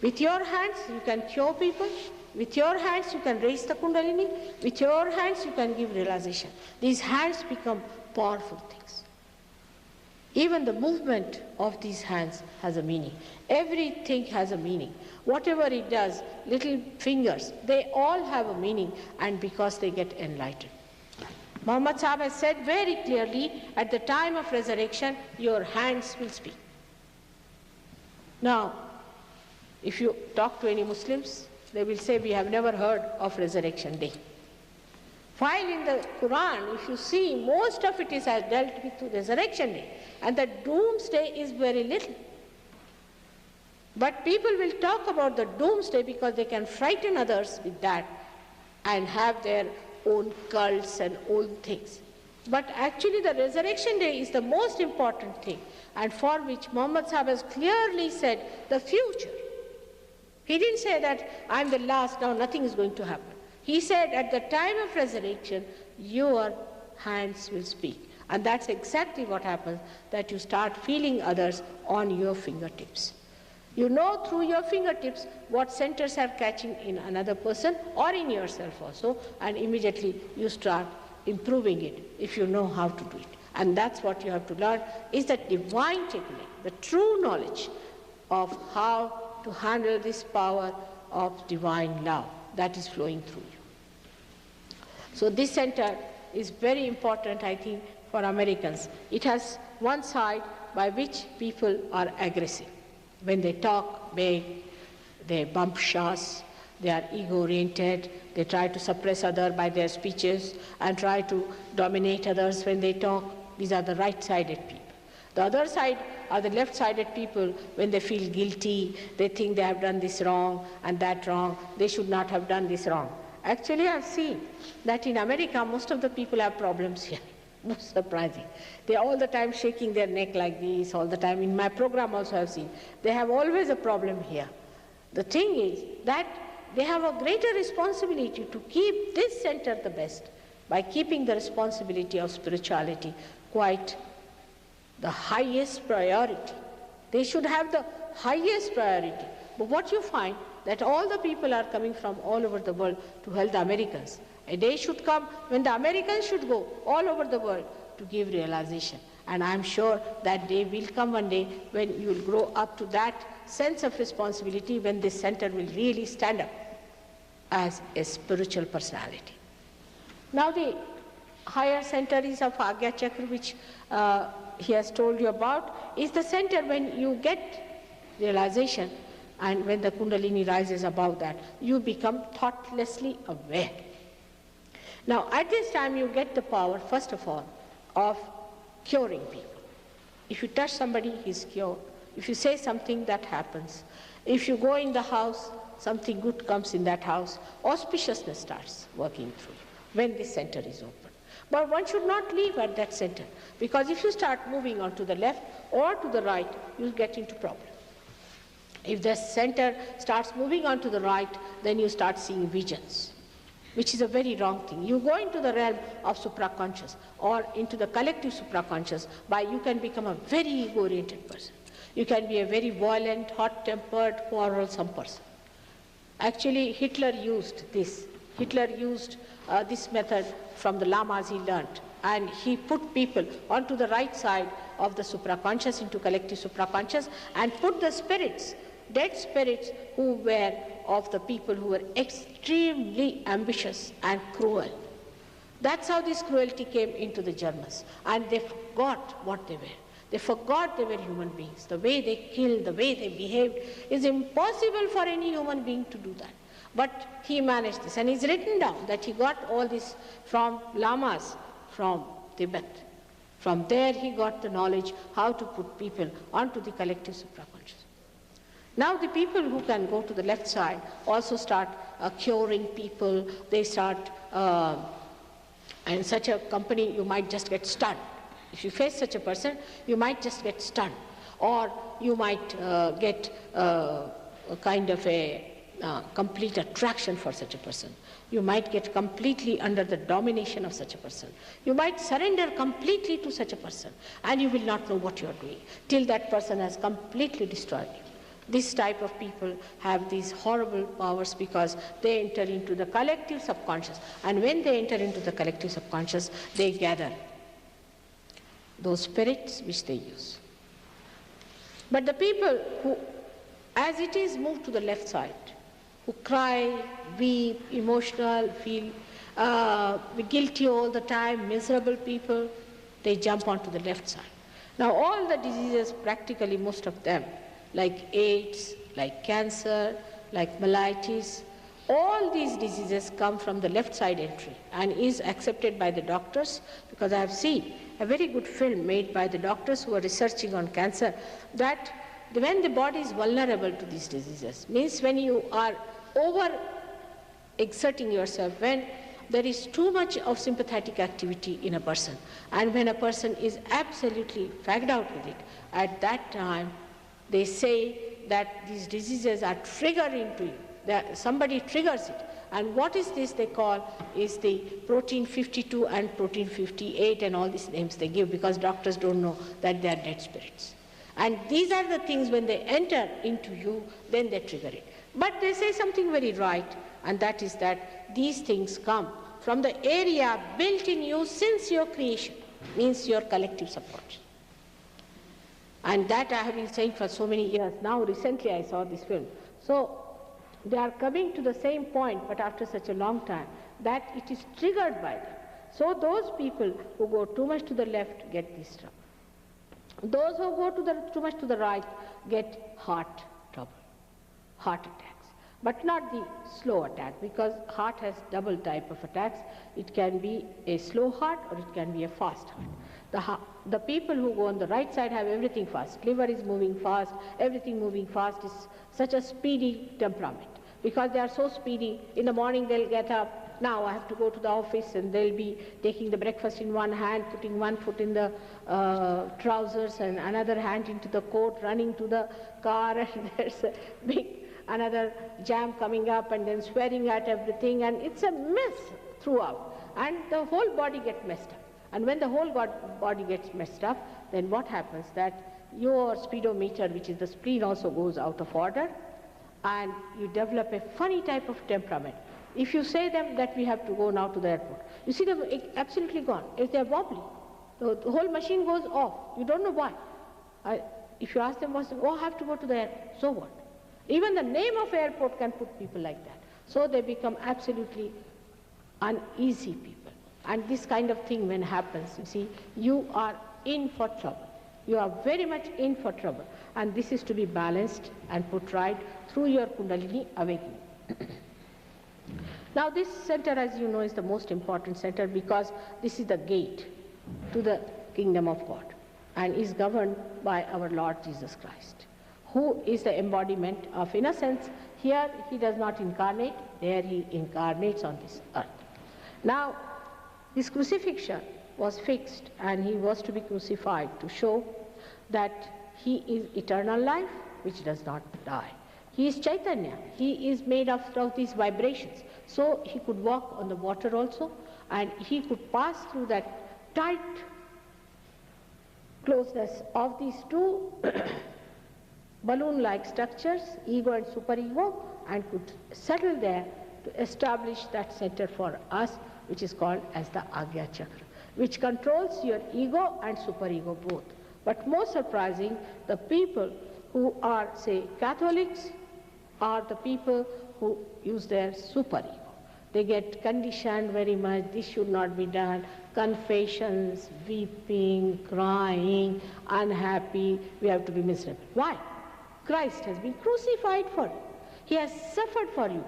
With your hands, you can cure people. With your hands, you can raise the kundalini. With your hands, you can give realization. These hands become powerful things. Even the movement of these hands has a meaning. Everything has a meaning. Whatever it does, little fingers, they all have a meaning, and because they get enlightened. Muhammad Sahib has said very clearly, at the time of resurrection, your hands will speak. Now, if you talk to any Muslims, they will say, we have never heard of resurrection day. While in the Quran, if you see, most of it is dealt with resurrection day, and the doomsday is very little. But people will talk about the doomsday because they can frighten others with that and have their own cults and own things. But actually the resurrection day is the most important thing, and for which Muhammad Sahib has clearly said the future. He didn't say that I'm the last, now nothing is going to happen. He said at the time of resurrection, your hands will speak. And that's exactly what happens, that you start feeling others on your fingertips. You know through your fingertips what centers are catching in another person or in yourself also, and immediately you start improving it if you know how to do it. And that's what you have to learn, is that divine technique, the true knowledge of how to handle this power of divine love that is flowing through you. So this center is very important, I think, for Americans. It has one side by which people are aggressive. When they talk big, they bump shots, they are ego-oriented, they try to suppress others by their speeches and try to dominate others when they talk. These are the right-sided people. The other side are the left-sided people. When they feel guilty, they think they have done this wrong and that wrong, they should not have done this wrong. Actually, I've seen that in America, most of the people have problems here. Most surprising. They are all the time shaking their neck like this, all the time. In my program also I've seen. They have always a problem here. The thing is that they have a greater responsibility to keep this center the best by keeping the responsibility of spirituality quite the highest priority. They should have the highest priority. But what you find, that all the people are coming from all over the world to help the Americans. A day should come when the Americans should go all over the world to give realization. And I'm sure that day will come one day when you will grow up to that sense of responsibility, when this center will really stand up as a spiritual personality. Now the higher center is of Agya Chakra, which he has told you about, is the center when you get realization, and when the Kundalini rises above that, you become thoughtlessly aware. Now at this time you get the power, first of all, of curing people. If you touch somebody, he's cured. If you say something, that happens. If you go in the house, something good comes in that house. Auspiciousness starts working through you when this center is open. But one should not leave at that center, because if you start moving on to the left or to the right, you'll get into problem. If the center starts moving on to the right, then you start seeing visions, which is a very wrong thing. You go into the realm of supraconscious or into the collective supraconscious, by you can become a very ego-oriented person. You can be a very violent, hot-tempered, quarrelsome person. Actually, Hitler used this. Hitler used this method from the lamas he learnt, and he put people onto the right side of the supraconscious, into collective supraconscious, and put the spirits, dead spirits, who were of the people who were extremely ambitious and cruel. That's how this cruelty came into the Germans, and they forgot what they were. They forgot they were human beings. The way they killed, the way they behaved, is impossible for any human being to do that. But he managed this, and it's written down that he got all this from lamas from Tibet. From there he got the knowledge how to put people onto the collective supraconscious. Now the people who can go to the left side also start curing people. They start, in such a company you might just get stunned. If you face such a person, you might just get stunned, or you might get a kind of a complete attraction for such a person. You might get completely under the domination of such a person. You might surrender completely to such a person, and you will not know what you are doing till that person has completely destroyed you. This type of people have these horrible powers because they enter into the collective subconscious, and when they enter into the collective subconscious, they gather those spirits which they use. But the people who, as it is, move to the left side, who cry, weep, emotional, feel guilty all the time, miserable people, they jump onto the left side. Now all the diseases, practically most of them, like AIDS, like cancer, like mellitus, all these diseases come from the left side entry and is accepted by the doctors, because I have seen a very good film made by the doctors who are researching on cancer, that when the body is vulnerable to these diseases, means when you are over exerting yourself, when there is too much of sympathetic activity in a person, and when a person is absolutely fagged out with it, at that time they say that these diseases are triggering to you. That somebody triggers it. And what is this they call is the protein 52 and protein 58 and all these names they give, because doctors don't know that they are dead spirits. And these are the things, when they enter into you, then they trigger it. But they say something very right, and that is that these things come from the area built in you since your creation, means your collective subconscious. And that I have been saying for so many years. Now recently I saw this film. So they are coming to the same point, but after such a long time, that it is triggered by them. So those people who go too much to the left get this trouble. Those who go too much to the right get heart trouble, heart attacks. But not the slow attack, because heart has double type of attacks. It can be a slow heart or it can be a fast heart. The people who go on the right side have everything fast. Liver is moving fast, everything moving fast, is such a speedy temperament. Because they are so speedy, in the morning they'll get up, now I have to go to the office, and they'll be taking the breakfast in one hand, putting one foot in the trousers and another hand into the coat, running to the car, and there's a big another jam coming up, and then swearing at everything, and it's a mess throughout. And the whole body gets messed up. And when the whole body gets messed up, then what happens that your speedometer, which is the spleen, also goes out of order, and you develop a funny type of temperament. If you say them that we have to go now to the airport, you see them absolutely gone. If they are wobbly, the whole machine goes off. You don't know why. If you ask them, oh, I have to go to the airport, so what? Even the name of airport can put people like that. So they become absolutely uneasy people. And this kind of thing when happens, you see, you are in for trouble. You are very much in for trouble. And this is to be balanced and put right through your Kundalini awakening. Now this center, as you know, is the most important center, because this is the gate to the kingdom of God and is governed by our Lord Jesus Christ, who is the embodiment of innocence. Here he does not incarnate, there he incarnates on this earth. Now his crucifixion was fixed, and he was to be crucified to show that he is eternal life which does not die. He is Chaitanya. He is made of these vibrations. So he could walk on the water also, and he could pass through that tight closeness of these two balloon-like structures, ego and superego, and could settle there to establish that center for us, which is called as the Agya Chakra, which controls your ego and superego both. But most surprising, the people who are, say, Catholics, are the people who use their superego. They get conditioned very much, this should not be done, confessions, weeping, crying, unhappy, we have to be miserable. Why? Christ has been crucified for you. He has suffered for you.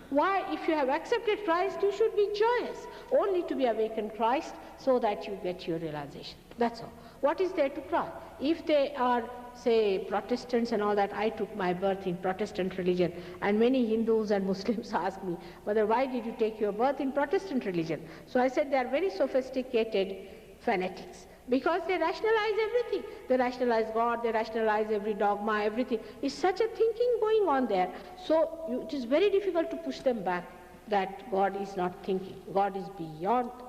Why, if you have accepted Christ, you should be joyous, only to be awakened Christ so that you get your realization. That's all. What is there to cry? If they are, say, Protestants and all that, I took my birth in Protestant religion, and many Hindus and Muslims ask me, Mother, why did you take your birth in Protestant religion? So I said they are very sophisticated fanatics. because they rationalize everything. They rationalize God, they rationalize every dogma, everything. It's such a thinking going on there. So it is very difficult to push them back that God is not thinking. God is beyond thought.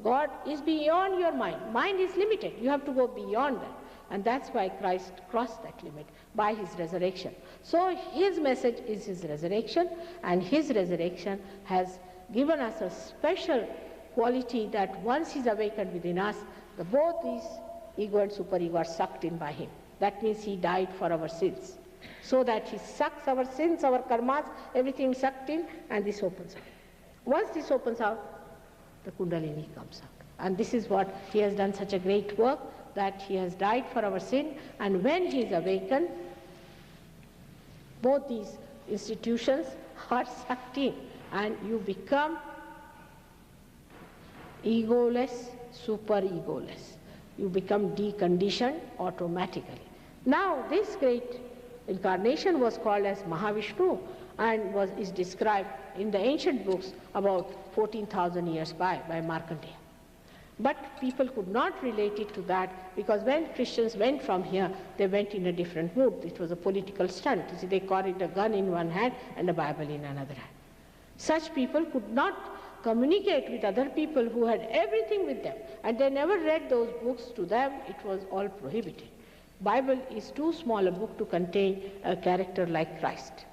God is beyond your mind. Mind is limited. You have to go beyond that. And that's why Christ crossed that limit by his resurrection. So his message is his resurrection, and his resurrection has given us a special quality that once he's awakened within us, both these ego and superego are sucked in by him. That means he died for our sins. So that he sucks our sins, our karmas, everything sucked in, and this opens out. Once this opens out, the Kundalini comes out. And this is what he has done such a great work, that he has died for our sin, and when he is awakened, both these institutions are sucked in, and you become egoless, super-egoless. You become deconditioned automatically. Now, this great incarnation was called as Mahavishnu and is described in the ancient books about 14,000 years by Markandeya. But people could not relate it to that, because when Christians went from here, they went in a different mood. It was a political stunt. You see, they carried a gun in one hand and a Bible in another hand. Such people could not communicate with other people who had everything with them, and they never read those books. To them it was all prohibited. Bible is too small a book to contain a character like Christ.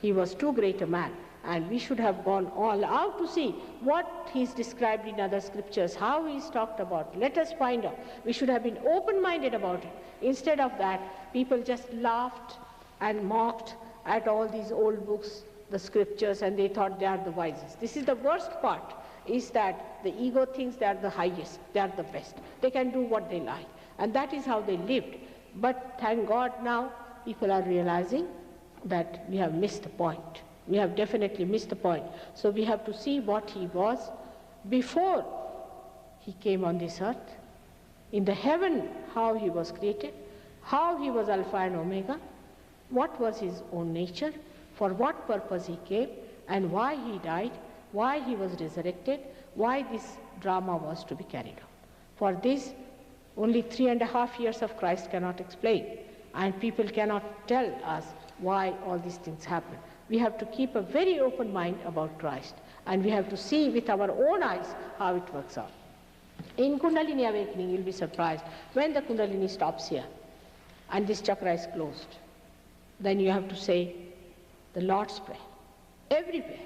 He was too great a man, and we should have gone all out to see what he's described in other scriptures, how he's talked about. Let us find out. We should have been open-minded about it. Instead of that, people just laughed and mocked at all these old books, the scriptures, and they thought they are the wisest. This is the worst part, is that the ego thinks they are the highest, they are the best. They can do what they like. And that is how they lived. But thank God now people are realizing that we have missed the point. We have definitely missed the point. So we have to see what he was before he came on this earth. In the heaven, how he was created, how he was Alpha and Omega, what was his own nature, for what purpose he came, and why he died, why he was resurrected, why this drama was to be carried out. For this, only 3.5 years of Christ cannot explain, and people cannot tell us why all these things happen. We have to keep a very open mind about Christ, and we have to see with our own eyes how it works out. In Kundalini awakening, you'll be surprised. When the Kundalini stops here, and this chakra is closed, then you have to say the Lord's Prayer. Everywhere.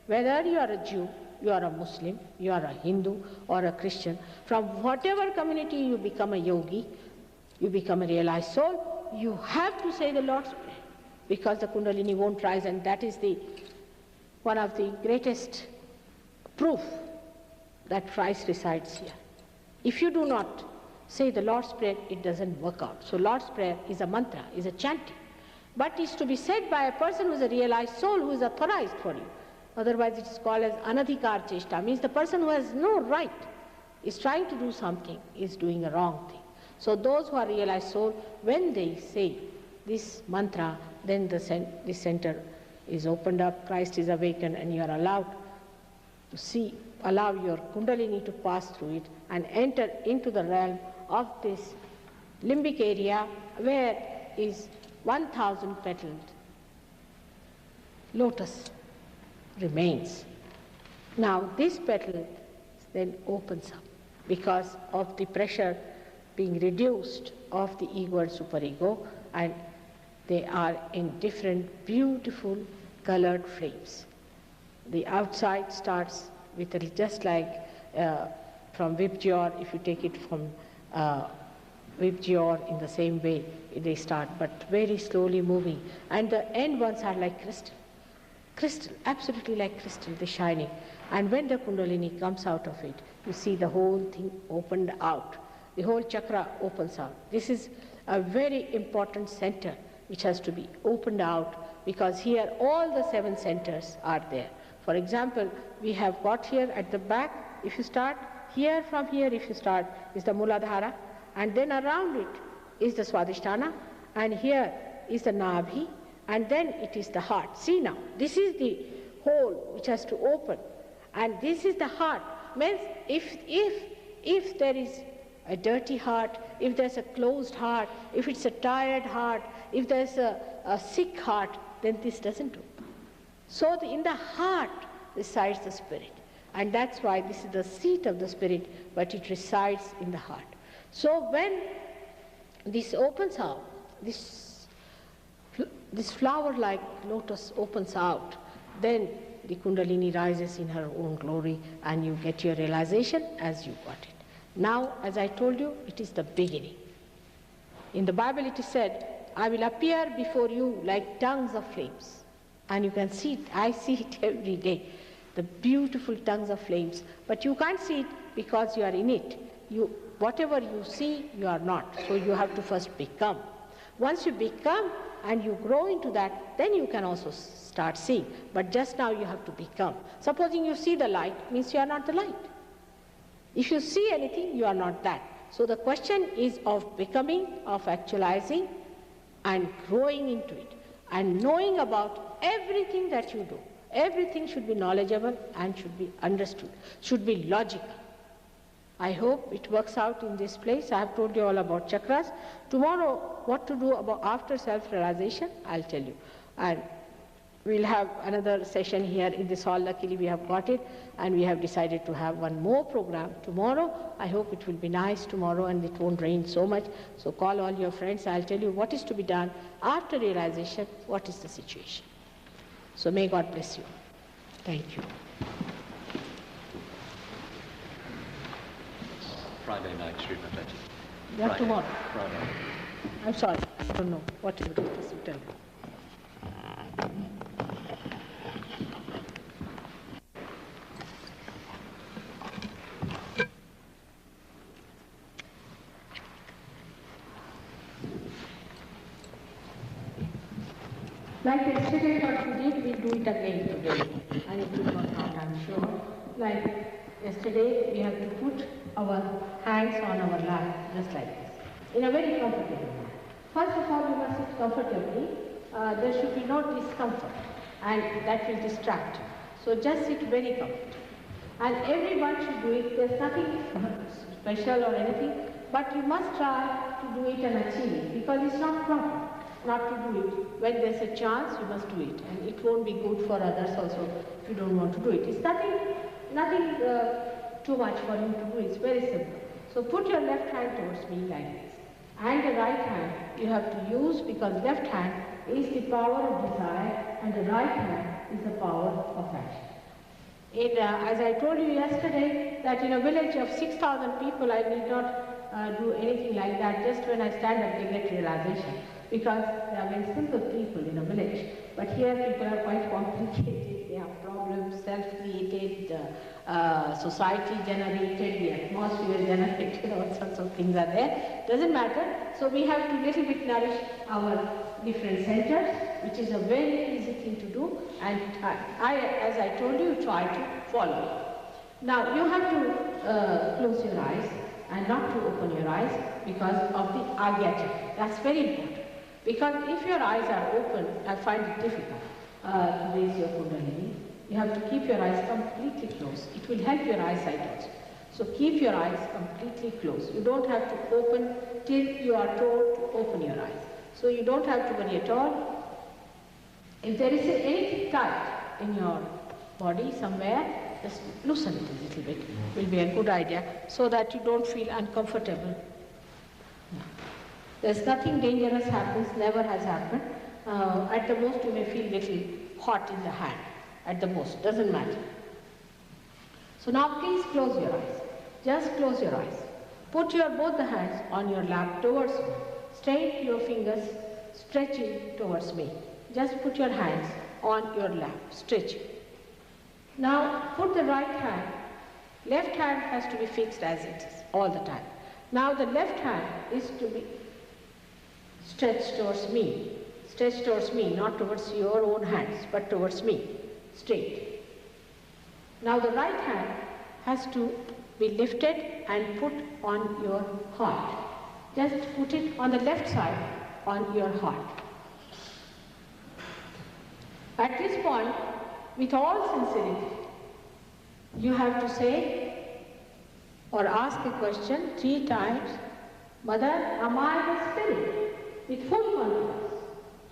Whether you are a Jew, you are a Muslim, you are a Hindu or a Christian, from whatever community you become a yogi, you become a realized soul, you have to say the Lord's Prayer, because the Kundalini won't rise, and that is one of the greatest proof that Christ resides here. If you do not say the Lord's Prayer, it doesn't work out. So Lord's Prayer is a mantra, is a chanting, but is to be said by a person who is a realized soul, who is authorized for you. Otherwise it is called as anadhikar cheshta, means the person who has no right, is trying to do something, is doing a wrong thing. So those who are realized soul, when they say this mantra, then this center is opened up, Christ is awakened, and you are allowed to see, allow your Kundalini to pass through it and enter into the realm of this limbic area where is 1,000 petaled lotus remains. Now this petal then opens up because of the pressure being reduced of the ego and superego, and they are in different beautiful colored flames. The outside starts with just like from Vibgyor, if you take it from Vibgyor, in the same way they start, but very slowly moving, and the end ones are like crystal. Crystal, absolutely like crystal, they're shining. And when the Kundalini comes out of it, you see the whole thing opened out. The whole chakra opens out. This is a very important center which has to be opened out, because here all the 7 centers are there. For example, we have got here at the back, if you start here, from here if you start, is the Muladhara, and then around it is the Swadhisthana, and here is the Nabhi, and then it is the heart. See now, this is the hole which has to open, and this is the heart. Means if there is a dirty heart, if there's a closed heart, if it's a tired heart, if there's a sick heart, then this doesn't do. So in the heart resides the Spirit. And that's why this is the seat of the Spirit, but it resides in the heart. So when this opens out, this flower-like lotus opens out, then the Kundalini rises in her own glory, and you get your realization as you got it. Now, as I told you, it is the beginning. In the Bible it is said, I will appear before you like tongues of flames. And you can see it, I see it every day, the beautiful tongues of flames. But you can't see it because you are in it. Whatever you see, you are not. So you have to first become. Once you become and you grow into that, then you can also start seeing. But just now you have to become. Supposing you see the light, means you are not the light. If you see anything, you are not that. So the question is of becoming, of actualizing, and growing into it, and knowing about everything that you do. Everything should be knowledgeable and should be understood, should be logical. I hope it works out in this place. I have told you all about chakras. Tomorrow, what to do about after self-realization, I'll tell you. And we'll have another session here in this hall. Luckily, we have got it, and we have decided to have one more program tomorrow. I hope it will be nice tomorrow and it won't rain so much. So call all your friends. I'll tell you what is to be done after realization, what is the situation. So may God bless you. Thank you. Friday night, Sri Mataji. Yeah, tomorrow. Friday. I'm sorry, I don't know what you do. Just tell me. Like yesterday what we did, we'll do it again today. And it will work out, I'm sure. Like yesterday, we have to put our hands on our lap, just like this, in a very comfortable manner. First of all, you must sit comfortably. There should be no discomfort, and that will distract you. So just sit very comfortably. And everyone should do it. There's nothing special or anything, but you must try to do it and achieve it, because it's not proper not to do it. When there's a chance, you must do it, and it won't be good for others also if you don't want to do it. It's nothing too much for you to do. It's very simple. So put your left hand towards me like this, and the right hand you have to use, because left hand is the power of desire and the right hand is the power of action. As I told you yesterday, that in a village of 6,000 people, I need not do anything like that. Just when I stand up, they get realization, because they are very simple people in a village. But here people are quite complicated. They have problems, self-created, society-generated, the atmosphere generated, all sorts of things are there. Doesn't matter. So we have to little bit nourish our different centers, which is a very easy thing to do. And as I told you, try to follow it. Now you have to close your eyes and not to open your eyes because of the Agya. That's very important. Because if your eyes are open, I find it difficult to raise your Kundalini. You have to keep your eyes completely closed. It will help your eyesight also. So keep your eyes completely closed. You don't have to open till you are told to open your eyes. So you don't have to worry at all. If there is anything tight in your body somewhere, just loosen it a little bit. It will be a good idea, so that you don't feel uncomfortable. There's nothing dangerous happens, never has happened. At the most you may feel little hot in the hand. At the most, doesn't matter. So now please close your eyes. Just close your eyes. Put both the hands on your lap towards me. Straight your fingers, stretching towards me. Just put your hands on your lap, stretching. Now put the right hand. Left hand has to be fixed as it is all the time. Now the left hand is to be stretched towards me. Stretched towards me, not towards your own hands, but towards me, straight. Now the right hand has to be lifted and put on your heart. Just put it on the left side on your heart. At this point, with all sincerity, you have to say, or ask a question 3 times, Mother, am I the spirit? With full confidence.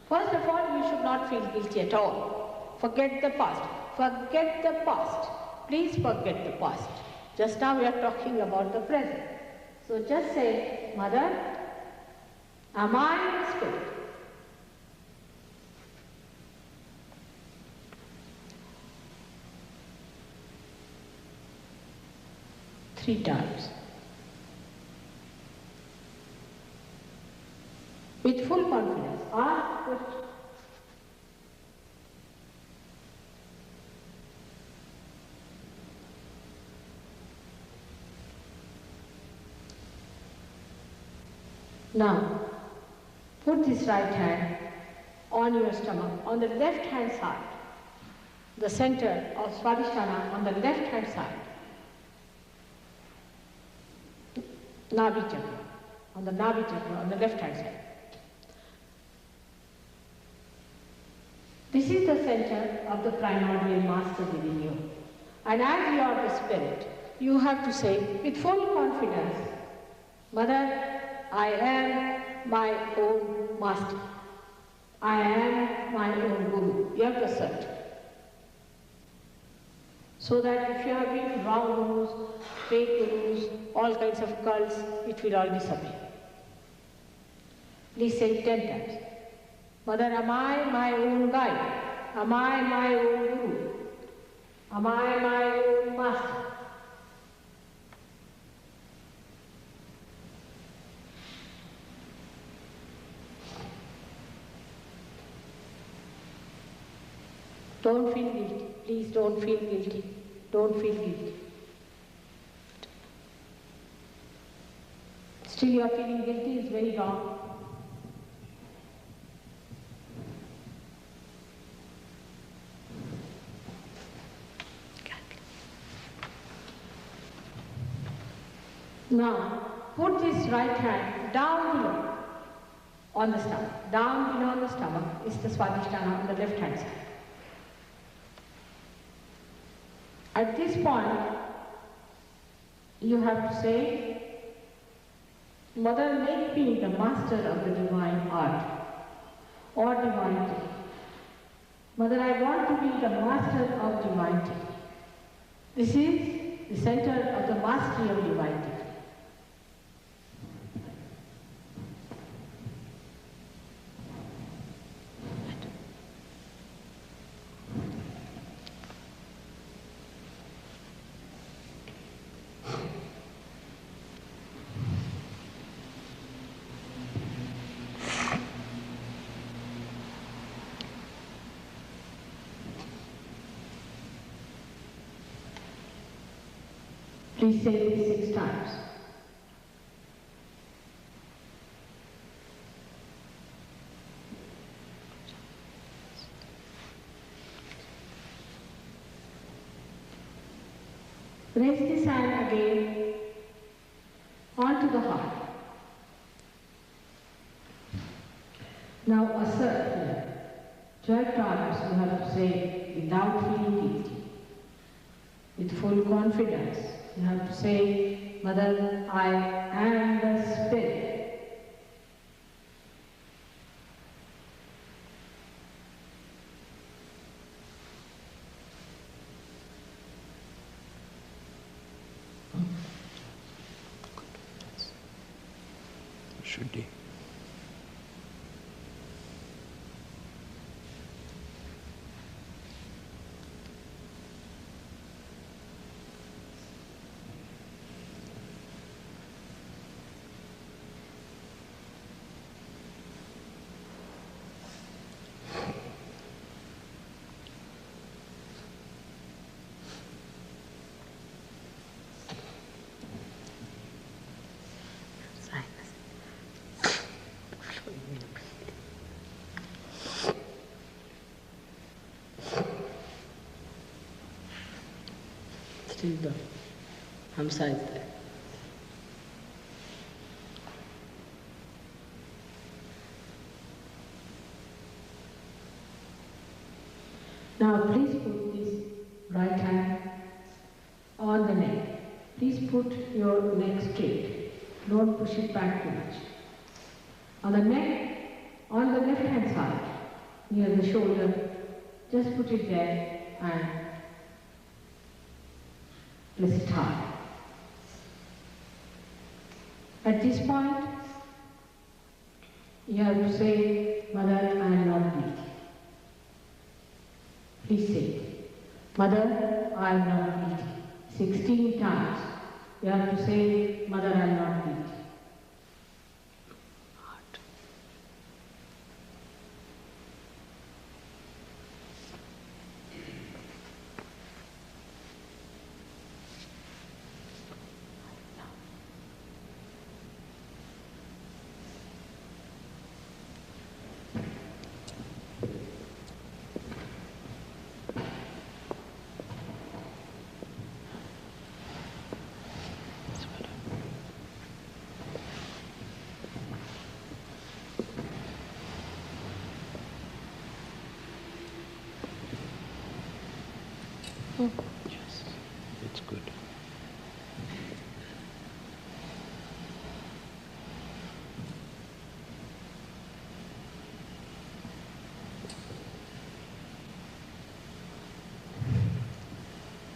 First of all, you should not feel guilty at all. Forget the past. Forget the past. Please forget the past. Just now we are talking about the present. So just say, Mother, am I the spirit? Three times. With full confidence. Ask question. Now, put this right hand on your stomach, on the left hand side, the center of Swadhisthana on the left hand side. Nabhi chakra, on the Nabhi chakra, on the left hand side. This is the center of the primordial master within you. And as you are the spirit, you have to say with full confidence, Mother, I am my own master. I am my own guru. You have to assert. So that if you have been wrong gurus, fake gurus, all kinds of cults, it will all disappear. Please say it 10 times. Mother, am I my own guide? Am I my own guru? Am I my own master? Don't feel guilty. Please don't feel guilty. Don't feel guilty. Still you are feeling guilty is very wrong. Now, put this right hand down below on the stomach. Down below on the stomach is the Swadhisthana on the left hand side. At this point, you have to say, Mother, make me the master of the divine art or divinity. Mother, I want to be the master of divinity. This is the center of the mastery of divinity. Please say this 6 times. Raise this hand again onto the heart. Now assert here. 12 times you have to say without feeling guilty, with full confidence. You have to say, Mother, I am the Spirit. Should be. Still the Hamsa is there. Now please put this right hand on the neck. Please Please put your neck straight. Don't push it back too much. On the neck, on the left hand side, near the shoulder, just put it there and press it hard. At this point, you have to say, Mother, I am not weak. Please say it. Mother, I am not weak. 16 times. You have to say, Mother, I am not weak. Yes, it's good.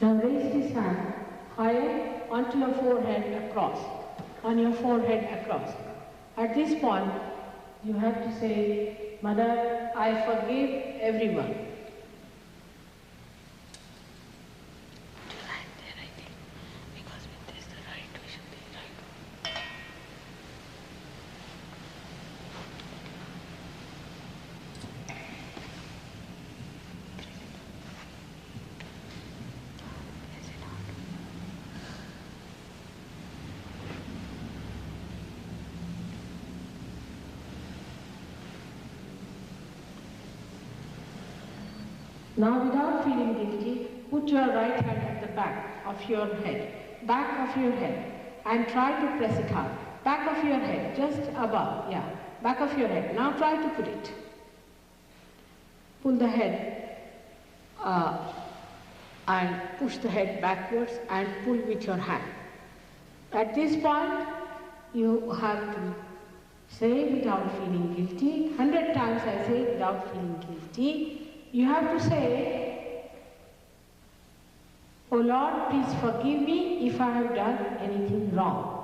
Now raise this hand higher onto your forehead across, on your forehead across. At this point, you have to say, Mother, I forgive everyone. Now, without feeling guilty, put your right hand at the back of your head, and try to press it hard. Back of your head, just above, yeah, back of your head. Now try to put it. Pull the head and push the head backwards and pull with your hand. At this point, you have to say without feeling guilty. 100 times I say without feeling guilty. You have to say, Oh Lord, please forgive me if I have done anything wrong.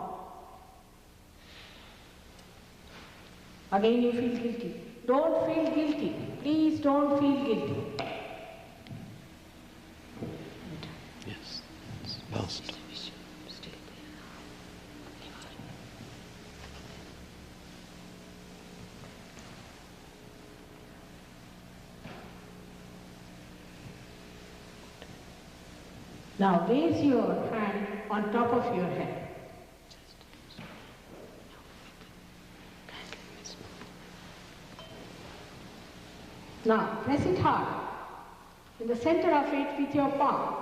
Again you feel guilty. Don't feel guilty. Please don't feel guilty. Yes, it's last. Now raise your hand on top of your head. Now press it hard in the center of it with your palm.